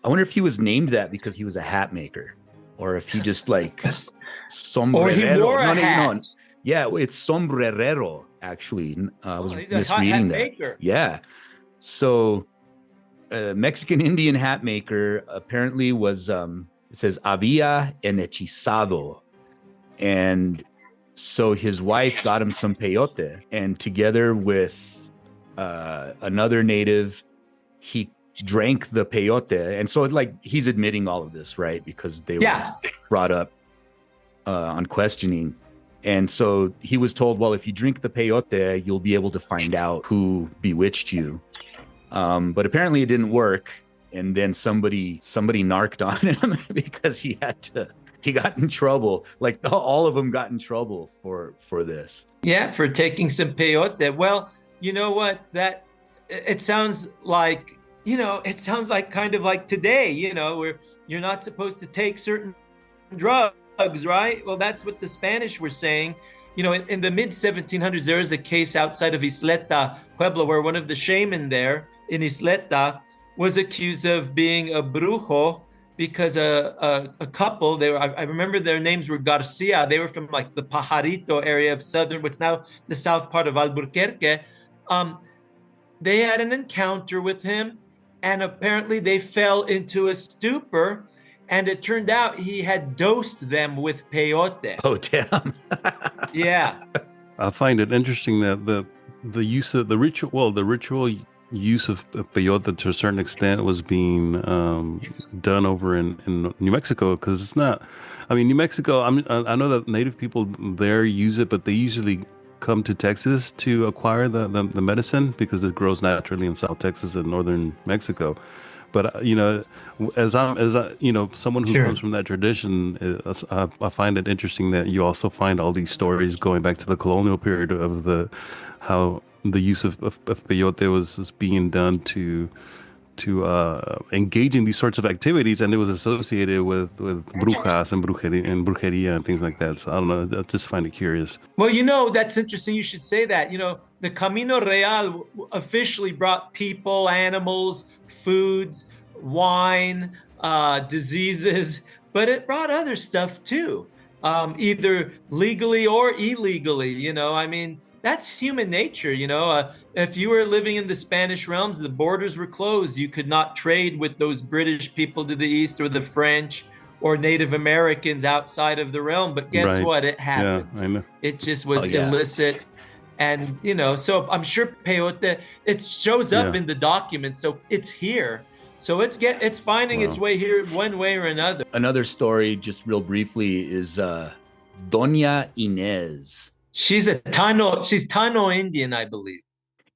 wonder if he was named that because he was a hat maker, or if he just sombrerero. Or he wore a hat. No. Yeah, it's sombrerero, actually. I was misreading that. Maker. Yeah. So Mexican Indian hat maker apparently was, it says, había en hechizado. And So his wife got him some peyote, and together with another native, he drank the peyote. And so like he's admitting all of this, right? Because they were brought up on questioning. And so he was told, well, if you drink the peyote, you'll be able to find out who bewitched you. But apparently it didn't work. And then somebody narked on him because he got in trouble. Like all of them got in trouble for this. Yeah, for taking some peyote. Well, you know what? It sounds like, kind of like today, where you're not supposed to take certain drugs, right? Well, that's what the Spanish were saying. In the mid 1700s, there was a case outside of Isleta, Puebla, where one of the shaman there in Isleta was accused of being a brujo because a couple, I remember their names were Garcia. They were from like the Pajarito area of what's now the south part of Albuquerque. They had an encounter with him, and apparently they fell into a stupor, and it turned out he had dosed them with peyote. Oh, damn. Yeah. I find it interesting that the use of the ritual use of peyote to a certain extent was being done over in New Mexico, because it's not. I mean, New Mexico. I know that Native people there use it, but they usually come to Texas to acquire the medicine because it grows naturally in South Texas and northern Mexico. But as someone who comes from that tradition, I find it interesting that you also find all these stories going back to the colonial period of how the use of peyote was being done to engage in these sorts of activities, and it was associated with brujas and brujeria and things like that. So I don't know, I just find it curious. Well, that's interesting. You should say that. The Camino Real officially brought people, animals, foods, wine, diseases, but it brought other stuff too, either legally or illegally. I mean, that's human nature. If you were living in the Spanish realms, the borders were closed. You could not trade with those British people to the east, or the French or Native Americans outside of the realm. But guess what? It happened. Yeah, I know. It just was illicit. And, so I'm sure peyote, it shows up in the document. So it's here. So it's finding its way here one way or another. Another story, just real briefly, is Doña Inez. She's Tano Indian, I believe.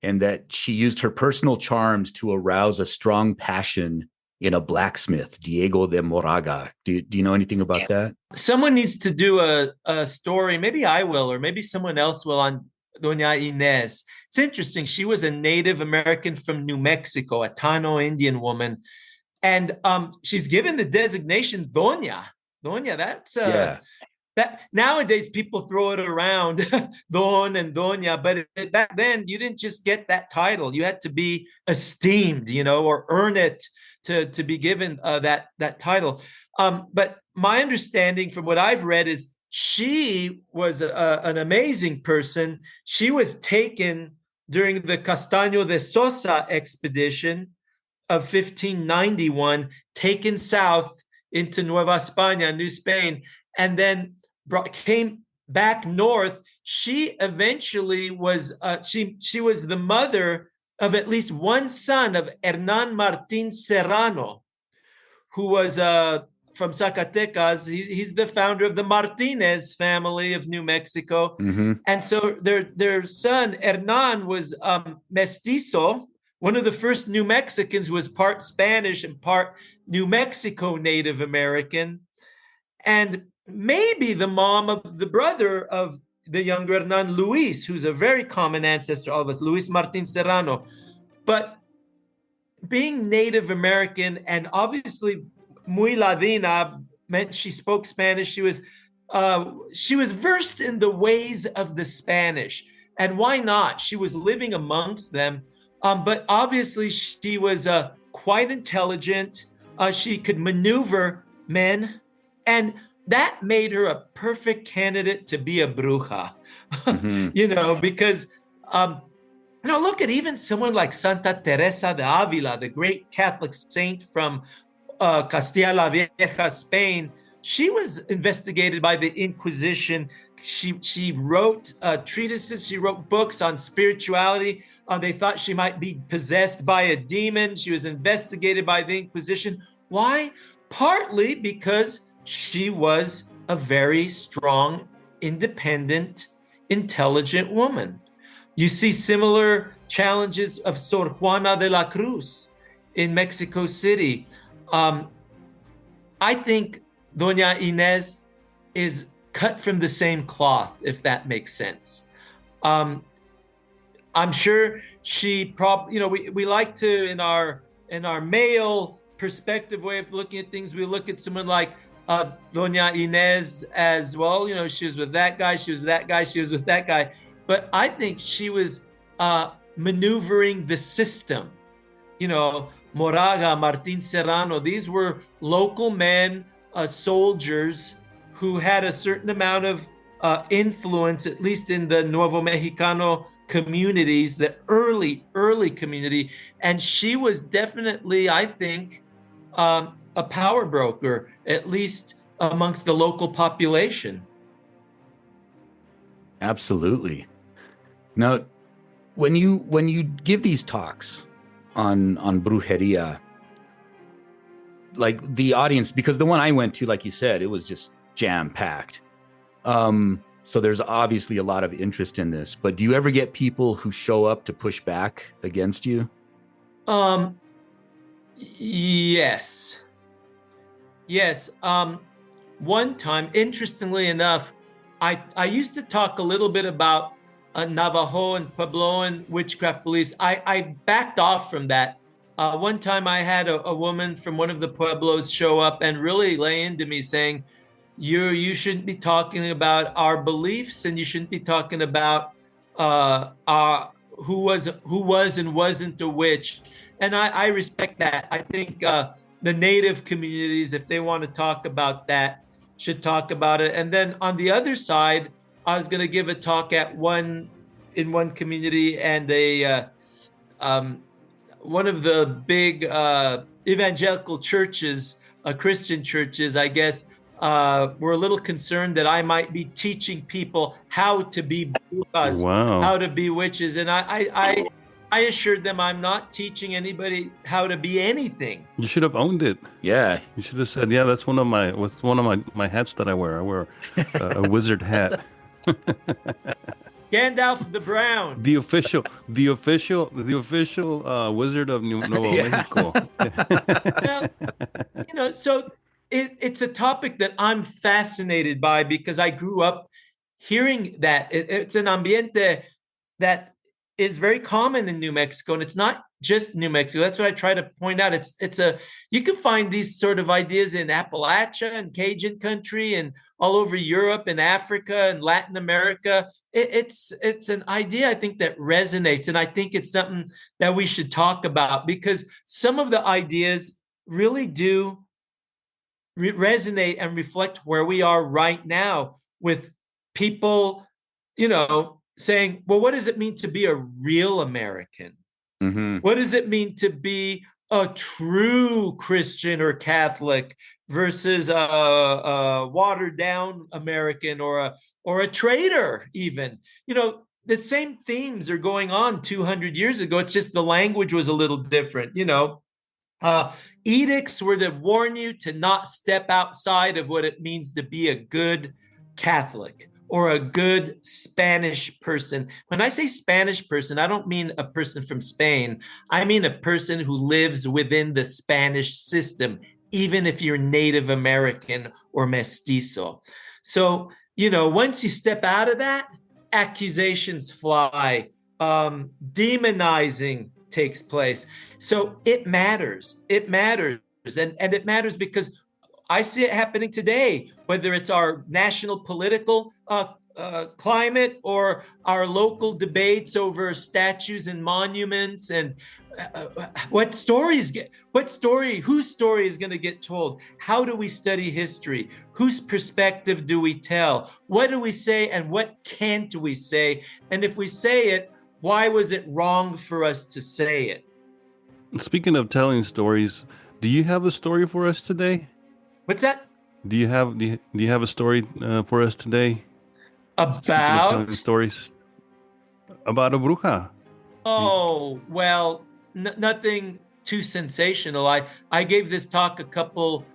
And that she used her personal charms to arouse a strong passion in a blacksmith, Diego de Moraga. Do you know anything about that? Someone needs to do a story. Maybe I will, or maybe someone else will, on Doña Inez. It's interesting. She was a Native American from New Mexico, a Tano Indian woman. And she's given the designation Doña. Doña, that's... That nowadays people throw it around, Don and Doña, but back then you didn't just get that title. You had to be esteemed, or earn it to be given that title. But my understanding from what I've read is she was an amazing person. She was taken during the Castaño de Sosa expedition of 1591, taken south into Nueva España, New Spain, and then came back north. She eventually was she was the mother of at least one son of Hernán Martín Serrano, who was from Zacatecas. He's the founder of the Martinez family of New Mexico. Mm-hmm. And so their son Hernán was mestizo. One of the first New Mexicans, was part Spanish and part New Mexico Native American, and maybe the mom of the brother of the younger Hernan, Luis, who's a very common ancestor of us, Luis Martin Serrano. But being Native American, and obviously muy ladina, meant she spoke Spanish. She was versed in the ways of the Spanish. And why not? She was living amongst them. But obviously she was quite intelligent. She could maneuver men, and that made her a perfect candidate to be a bruja, mm-hmm. Because, look at even someone like Santa Teresa de Avila, the great Catholic saint from Castilla la Vieja, Spain. She was investigated by the Inquisition She wrote treatises. She wrote books on spirituality. They thought she might be possessed by a demon. She was investigated by the Inquisition. Why? Partly because she was a very strong, independent, intelligent woman. You see similar challenges of Sor Juana de la Cruz in Mexico City. I think Doña Inés is cut from the same cloth, if that makes sense. I'm sure she probably, we like to, in our male perspective way of looking at things, we look at someone like Doña Inés as well. She was with that guy, she was that guy, she was with that guy. But I think she was maneuvering the system. Moraga, Martin Serrano, these were local men, soldiers who had a certain amount of influence, at least in the Nuevo Mexicano communities, the early community. And she was definitely, I think, a power broker, at least amongst the local population. Absolutely. Now, when you give these talks on brujeria, like the audience, because the one I went to, like you said, it was just jam-packed. So there's obviously a lot of interest in this, but do you ever get people who show up to push back against you? Yes. One time, interestingly enough, I used to talk a little bit about Navajo and Puebloan witchcraft beliefs. I backed off from that. One time I had a woman from one of the Pueblos show up and really lay into me saying, you shouldn't be talking about our beliefs, and you shouldn't be talking about who was and wasn't a witch. And I respect that. I think the Native communities, if they want to talk about that, should talk about it. And then on the other side, I was going to give a talk in one community, and one of the big evangelical churches, Christian churches, I guess, were a little concerned that I might be teaching people how to be brujas, how to be witches, and I assured them I'm not teaching anybody how to be anything. You should have owned it. Yeah, you should have said, "Yeah, that's one of my hats that I wear. I wear a wizard hat." Gandalf the Brown, the official wizard of Nuevo Mexico. Well, so it's a topic that I'm fascinated by because I grew up hearing that. It's an ambiente that is very common in New Mexico, and it's not just New Mexico. That's what I try to point out. You can find these sort of ideas in Appalachia and Cajun country and all over Europe and Africa and Latin America. It's an idea, I think, that resonates, and I think it's something that we should talk about because some of the ideas really do resonate and reflect where we are right now with people, saying, well, what does it mean to be a real American? Mm-hmm. What does it mean to be a true Christian or Catholic versus a watered down American or a traitor even? The same themes are going on 200 years ago. It's just the language was a little different, edicts were to warn you to not step outside of what it means to be a good Catholic or a good Spanish person. When I say Spanish person, I don't mean a person from Spain. I mean a person who lives within the Spanish system, even if you're Native American or mestizo. So, once you step out of that, accusations fly, demonizing takes place. So it matters. It matters. And it matters because I see it happening today, whether it's our national political climate or our local debates over statues and monuments and whose story is going to get told? How do we study history? Whose perspective do we tell? What do we say and what can't we say? And if we say it, why was it wrong for us to say it? Speaking of telling stories, do you have a story for us today? What's that? Do you have a story for us today? Speaking of telling About? stories about a bruja. Oh, well, nothing too sensational. I gave this talk a couple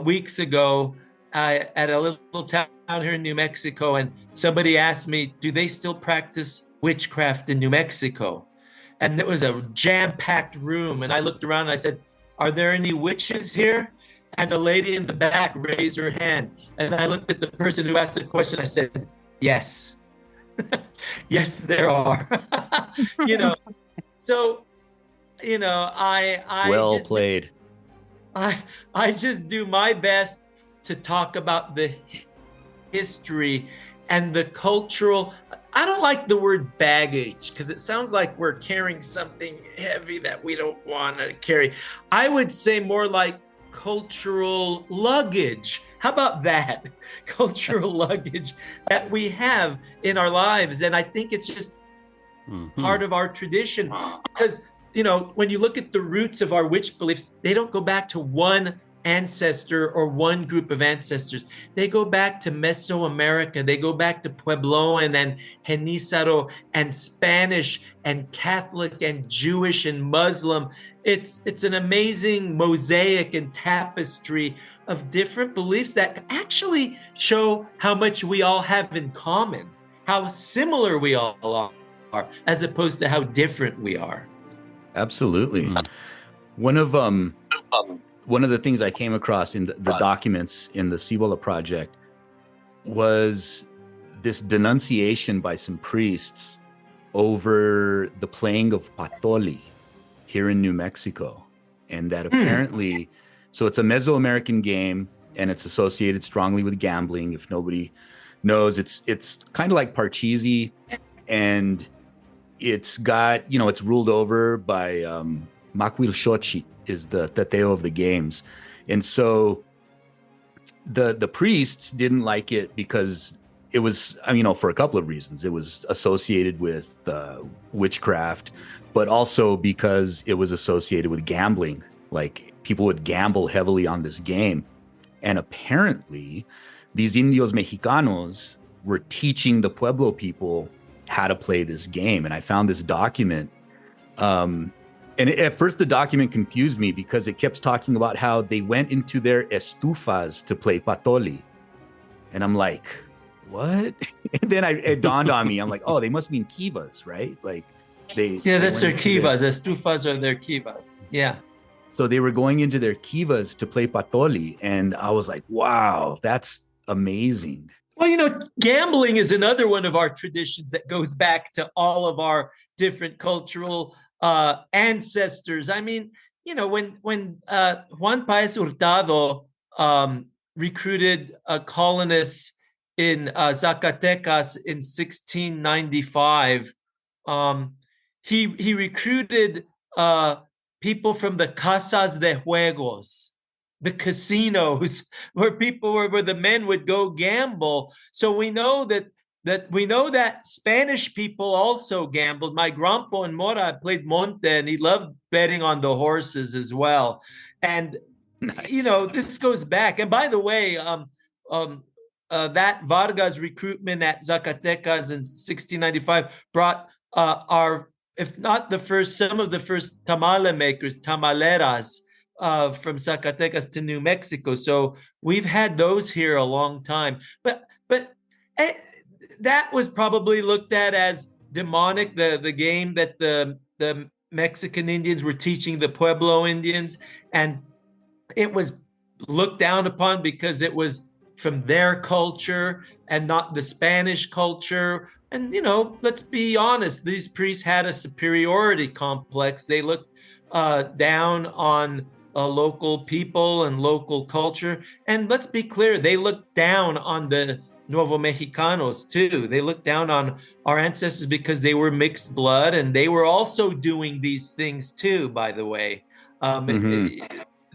weeks ago at a little town here in New Mexico, and somebody asked me, do they still practice witchcraft in New Mexico? And it was a jam-packed room, and I looked around and I said, are there any witches here? And the lady in the back raised her hand, and I looked at the person who asked the question. I said, yes. Yes, there are. you know, so I Well just played. I just do my best to talk about the history and the cultural. I don't like the word baggage because it sounds like we're carrying something heavy that we don't want to carry. I would say more like cultural luggage. How about that? Cultural luggage that we have in our lives. And I think it's just part of our tradition because, when you look at the roots of our witch beliefs, they don't go back to one ancestor or one group of ancestors. They go back to Mesoamerica. They go back to Puebloan and Genízaro and Spanish and Catholic and Jewish and Muslim. It's an amazing mosaic and tapestry of different beliefs that actually show how much we all have in common, how similar we all are, as opposed to how different we are. Absolutely. One of the things I came across in the documents in the Cibola project was this denunciation by some priests over the playing of patoli here in New Mexico. And that apparently, so it's a Mesoamerican game and it's associated strongly with gambling. If nobody knows, it's kind of like Parcheesi, and it's got, it's ruled over by Macuilxochitl is the teteo of the games. And so the priests didn't like it because it was, for a couple of reasons. It was associated with witchcraft, but also because it was associated with gambling. Like, people would gamble heavily on this game. And apparently these Indios Mexicanos were teaching the Pueblo people how to play this game. And I found this document. And at first the document confused me because it kept talking about how they went into their estufas to play patoli. And I'm like, what? And then it dawned on me. I'm like, oh, they must mean kivas, right? Like that's their kivas. Estufas are their kivas. Yeah. So they were going into their kivas to play patoli. And I was like, wow, that's amazing. Well, gambling is another one of our traditions that goes back to all of our different cultural ancestors. I mean, when Juan Paez Hurtado recruited colonists in Zacatecas in 1695, he recruited people from the casas de juegos, the casinos where the men would go gamble. So we know that Spanish people also gambled. My grandpa in Mora played Monte, and he loved betting on the horses as well. And Nice. This goes back. And by the way, that Vargas recruitment at Zacatecas in 1695 brought if not the first, some of the first tamale makers, tamaleras, from Zacatecas to New Mexico. So we've had those here a long time. But that was probably looked at as demonic, the game that the Mexican Indians were teaching the Pueblo Indians. And it was looked down upon because it was from their culture and not the Spanish culture. And, let's be honest, these priests had a superiority complex. They looked down on local people and local culture. And let's be clear, they looked down on the Nuevo Mexicanos too. They looked down on our ancestors because they were mixed blood, and they were also doing these things too, by the way.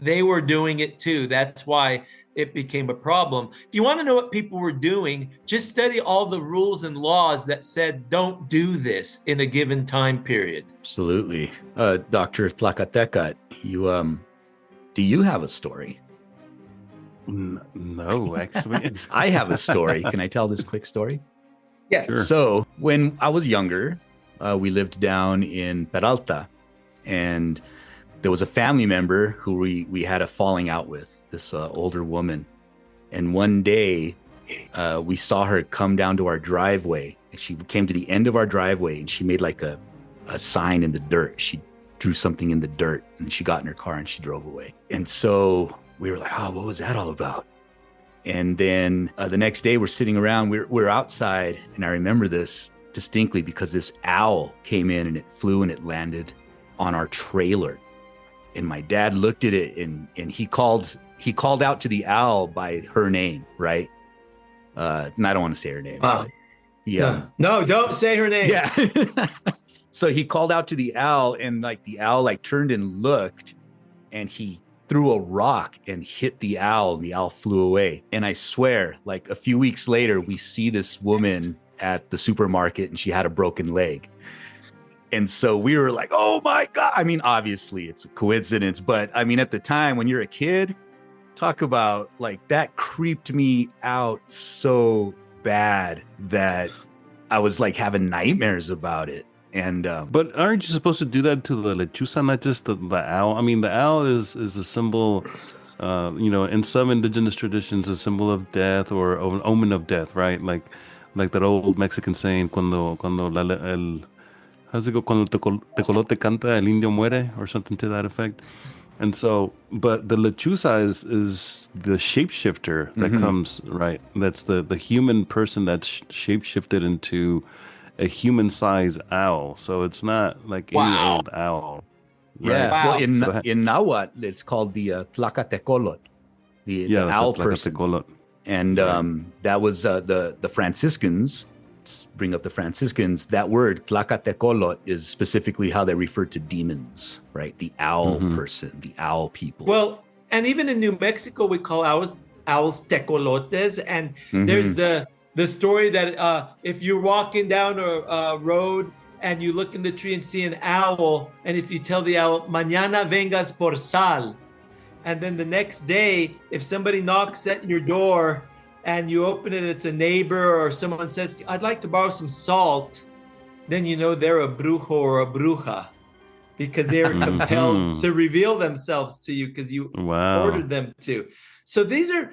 They were doing it too. That's why it became a problem. If you want to know what people were doing, just study all the rules and laws that said don't do this in a given time period. Absolutely. Dr. Tlacateca, do you have a story? No, actually. I have a story. Can I tell this quick story? Yes. Sure. So when I was younger, we lived down in Peralta, and there was a family member who we had a falling out with, this older woman. And one day we saw her come down to our driveway. And she came to the end of our driveway, and she made like a sign in the dirt. She drew something in the dirt, and she got in her car and she drove away. And so we were like, oh, what was that all about? And then the next day we're sitting around, we're outside, and I remember this distinctly because this owl came in and it flew and it landed on our trailer. And my dad looked at it and he called out to the owl by her name, right? And I don't want to say her name. Yeah. No, don't say her name. Yeah. So he called out to the owl, and like the owl like turned and looked, and he threw a rock and hit the owl, and the owl flew away. And I swear, like a few weeks later, we see this woman at the supermarket, and she had a broken leg. And so we were like, oh my God. I mean, obviously it's a coincidence, but I mean, at the time when you're a kid, talk about like that creeped me out so bad that I was like having nightmares about it. And but aren't you supposed to do that to the lechuza, not just the owl? I mean, the owl is a symbol, in some indigenous traditions, a symbol of death or of an omen of death, right? Like that old Mexican saying, how's it go? Cuando tecolote canta, el indio muere, or something to that effect. And so, but the lechuza is the shapeshifter that comes, right? That's the human person that's shapeshifted into a human-sized owl. So it's not like any old owl. Right? Yeah. Wow. Well, in Nahuatl, it's called the Tlacatecolot, the owl person. And that was the Franciscans. Let's bring up the Franciscans. That word Tlacatecolot is specifically how they refer to demons, right? The owl person, the owl people. Well, and even in New Mexico, we call owls tecolotes. And there's the story that if you're walking down a road and you look in the tree and see an owl, and if you tell the owl, mañana vengas por sal, and then the next day, if somebody knocks at your door and you open it, it's a neighbor or someone says, I'd like to borrow some salt, then you know they're a brujo or a bruja, because they are compelled to reveal themselves to you because you ordered them to. So these are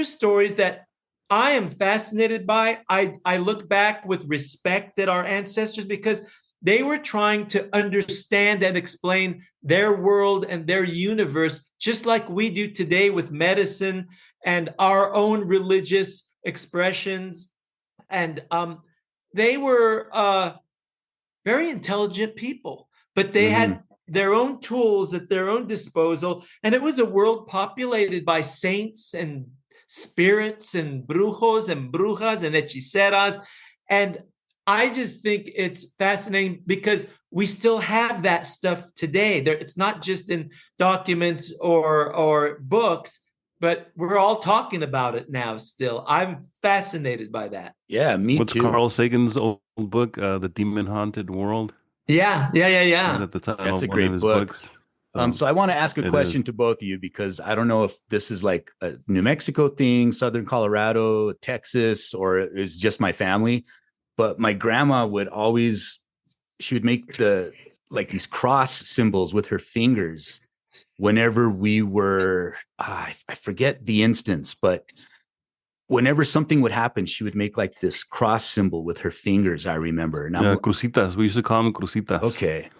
stories that I am fascinated by. I look back with respect at our ancestors because they were trying to understand and explain their world and their universe, just like we do today with medicine and our own religious expressions. And they were very intelligent people, but they had their own tools at their own disposal. And it was a world populated by saints and spirits and brujos and brujas and hechiceras. And I just think it's fascinating because we still have that stuff today. It's not just in documents or books, but we're all talking about it now still. I'm fascinated by that. Yeah, me What's too. Carl Sagan's old book, The Demon Haunted World? Yeah. At the time, That's a one great of his book. books. So I want to ask a question to both of you, because I don't know if this is like a New Mexico thing, Southern Colorado, Texas, or is just my family. But my grandma would always, she would make these cross symbols with her fingers whenever we were, I forget the instance, but whenever something would happen, she would make like this cross symbol with her fingers, I remember. Now, crucitas. We used to call them crucitas. Okay.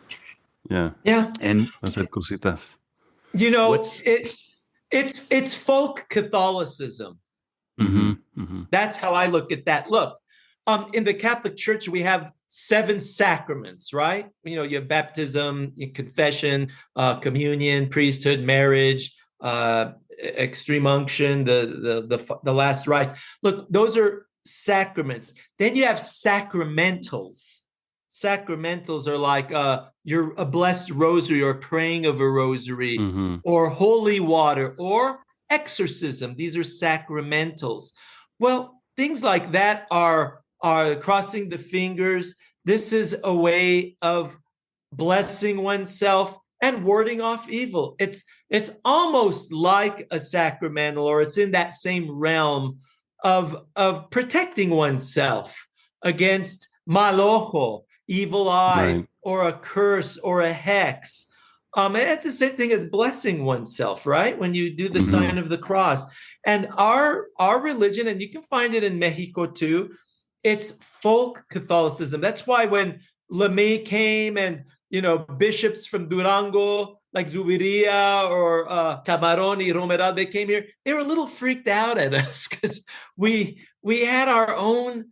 Yeah. And that's it, crucitas. You know, it's folk Catholicism. That's how I look at that. Look, in the Catholic Church, we have 7 sacraments, right? You know, you have baptism, confession, communion, priesthood, marriage, extreme unction, the last rites. Look, those are sacraments. Then you have sacramentals. Sacramentals are like you're a blessed rosary or praying of a rosary or holy water or exorcism. These are sacramentals. Well, things like that are crossing the fingers. This is a way of blessing oneself and warding off evil. It's almost like a sacramental, or it's in that same realm of protecting oneself. against mal ojo, evil eye, Right. or a curse or a hex. And it's the same thing as blessing oneself, right? When you do the sign of the cross. And our religion, and you can find it in Mexico too, it's folk Catholicism. That's why when LeMay came and, bishops from Durango, like Zubiria or Tamaroni, Romera, they came here, they were a little freaked out at us because we had our own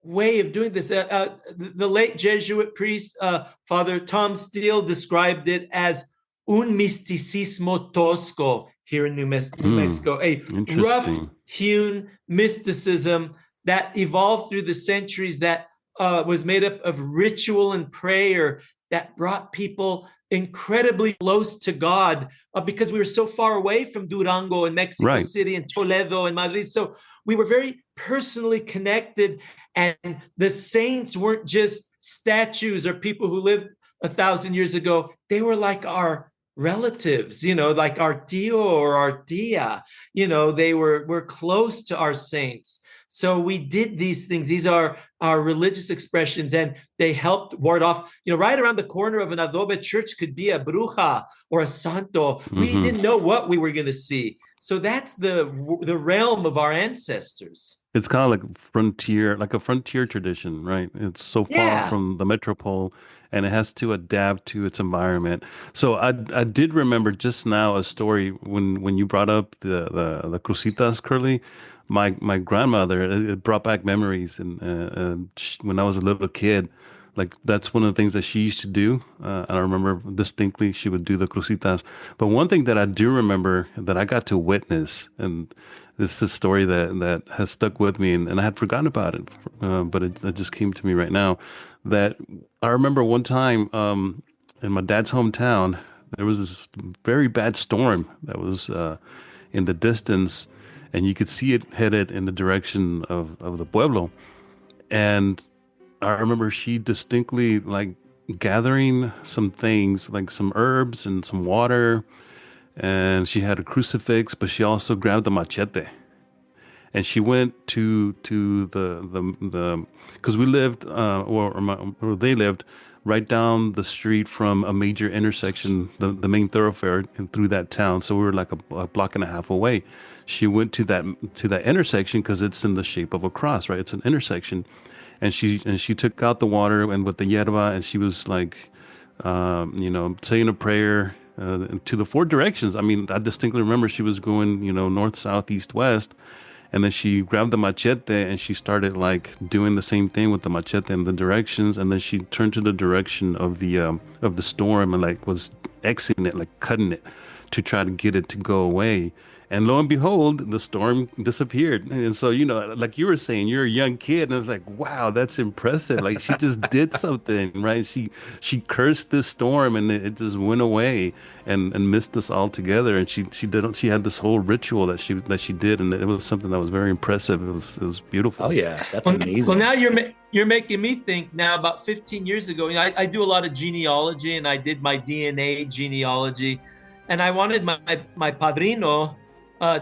way of doing this. The late Jesuit priest, Father Tom Steele, described it as un misticismo tosco here in New Mexico, a rough-hewn mysticism that evolved through the centuries that was made up of ritual and prayer that brought people incredibly close to God because we were so far away from Durango and Mexico City and Toledo and Madrid. So we were very personally connected, and the saints weren't just statues or people who lived 1,000 years ago. They were like our relatives, like our tío or our tía. We're close to our saints. So we did these things. These are our religious expressions, and they helped ward off, right around the corner of an adobe church could be a bruja or a santo. We didn't know what we were going to see. So that's the realm of our ancestors. It's kind of like a frontier tradition, right? It's so far from the metropole, and it has to adapt to its environment. So I did remember just now a story when you brought up the crucitas, Curly. My grandmother, it brought back memories, and when I was a little kid, like that's one of the things that she used to do. I remember distinctly she would do the crucitas. But one thing that I do remember that I got to witness, and this is a story that has stuck with me, and I had forgotten about it, but it just came to me right now. That I remember one time in my dad's hometown, there was this very bad storm that was in the distance, and you could see it headed in the direction of the pueblo. And I remember she distinctly like gathering some things, like some herbs and some water, and she had a crucifix, but she also grabbed a machete. And she went to the because we lived or they lived right down the street from a major intersection, the main thoroughfare through that town. So we were like a block and a half away. She went to that intersection because it's in the shape of a cross, right? It's an intersection, and she took out the water and with the yerba, and she was like, saying a prayer to the four directions. I mean, I distinctly remember she was going, north, south, east, west. And then she grabbed the machete and she started like doing the same thing with the machete in the directions. And then she turned to the direction of the storm and like was Xing it, like cutting it to try to get it to go away. And lo and behold, the storm disappeared. And so, like you were saying, you're a young kid. And I was like, wow, that's impressive. Like she just did something, right? She cursed this storm and it just went away and missed us all together. And she had this whole ritual that she did. And it was something that was very impressive. It was beautiful. Oh, yeah. That's amazing. Well, now you're making me think now about 15 years ago. I do a lot of genealogy, and I did my DNA genealogy. And I wanted my padrino I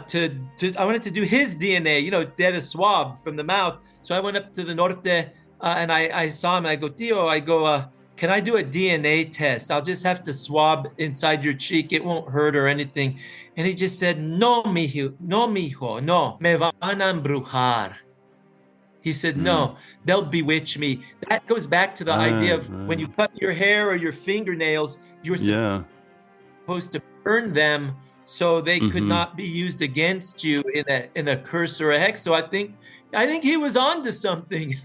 wanted to do his DNA, did a swab from the mouth. So I went up to the norte and I saw him and I go, Tio, can I do a DNA test? I'll just have to swab inside your cheek. It won't hurt or anything. And he just said, no, mijo, no, me van a embrujar. He said, no, they'll bewitch me. That goes back to the idea of when you cut your hair or your fingernails, you're supposed to burn them so they could not be used against you in a curse or a hex. So I think he was on to something.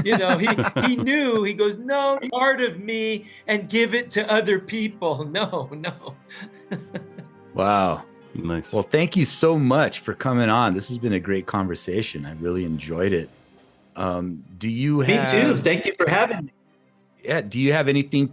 He knew. He goes, no, part of me and give it to other people. No. Wow. Nice. Well, thank you so much for coming on. This has been a great conversation. I really enjoyed it. Do you have... Me too. Thank you for having me. Yeah. Do you have anything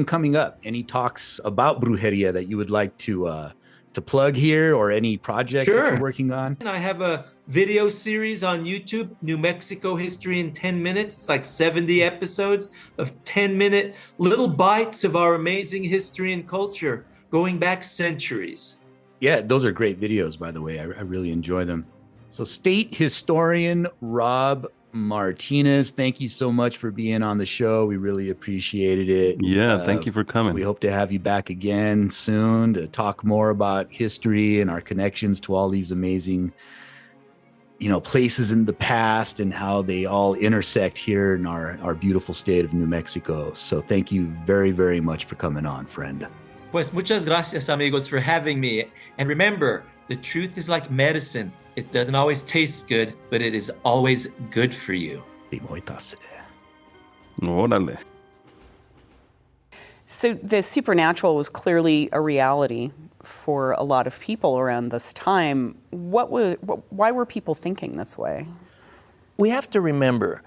coming up? Any talks about brujeria that you would like to plug here, or any projects that you're working on? I have a video series on YouTube, New Mexico History in 10 minutes. It's like 70 episodes of 10-minute little bites of our amazing history and culture going back centuries. Yeah, those are great videos, by the way. I really enjoy them. So state historian Rob Martinez, thank you so much for being on the show. We really appreciated it. Yeah, thank you for coming. We hope to have you back again soon to talk more about history and our connections to all these amazing, places in the past and how they all intersect here in our beautiful state of New Mexico. So thank you very, very much for coming on, friend. Pues muchas gracias, amigos, for having me. And remember, the truth is like medicine. It doesn't always taste good, but it is always good for you. Órale. So the supernatural was clearly a reality for a lot of people around this time. Why were people thinking this way? We have to remember,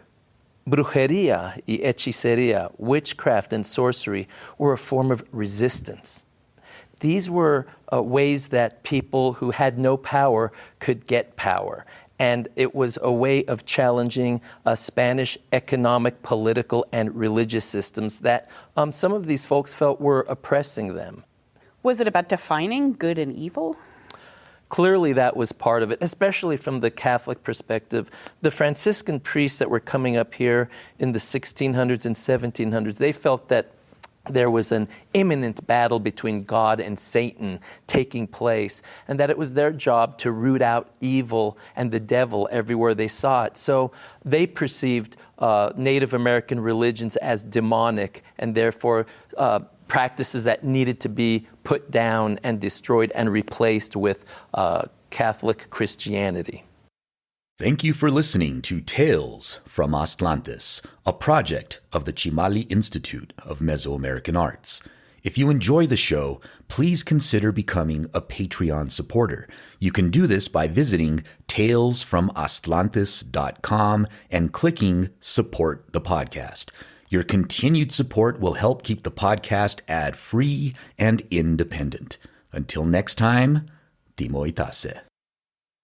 brujeria y hechicería, witchcraft and sorcery, were a form of resistance. These were ways that people who had no power could get power. And it was a way of challenging Spanish economic, political, and religious systems that some of these folks felt were oppressing them. Was it about defining good and evil? Clearly that was part of it, especially from the Catholic perspective. The Franciscan priests that were coming up here in the 1600s and 1700s, they felt that there was an imminent battle between God and Satan taking place, and that it was their job to root out evil and the devil everywhere they saw it. So they perceived Native American religions as demonic, and therefore practices that needed to be put down and destroyed and replaced with Catholic Christianity. Thank you for listening to Tales from Aztlantis, a project of the Chimali Institute of Mesoamerican Arts. If you enjoy the show, please consider becoming a Patreon supporter. You can do this by visiting talesfromaztlantis.com and clicking Support the Podcast. Your continued support will help keep the podcast ad-free and independent. Until next time, Timo Itase.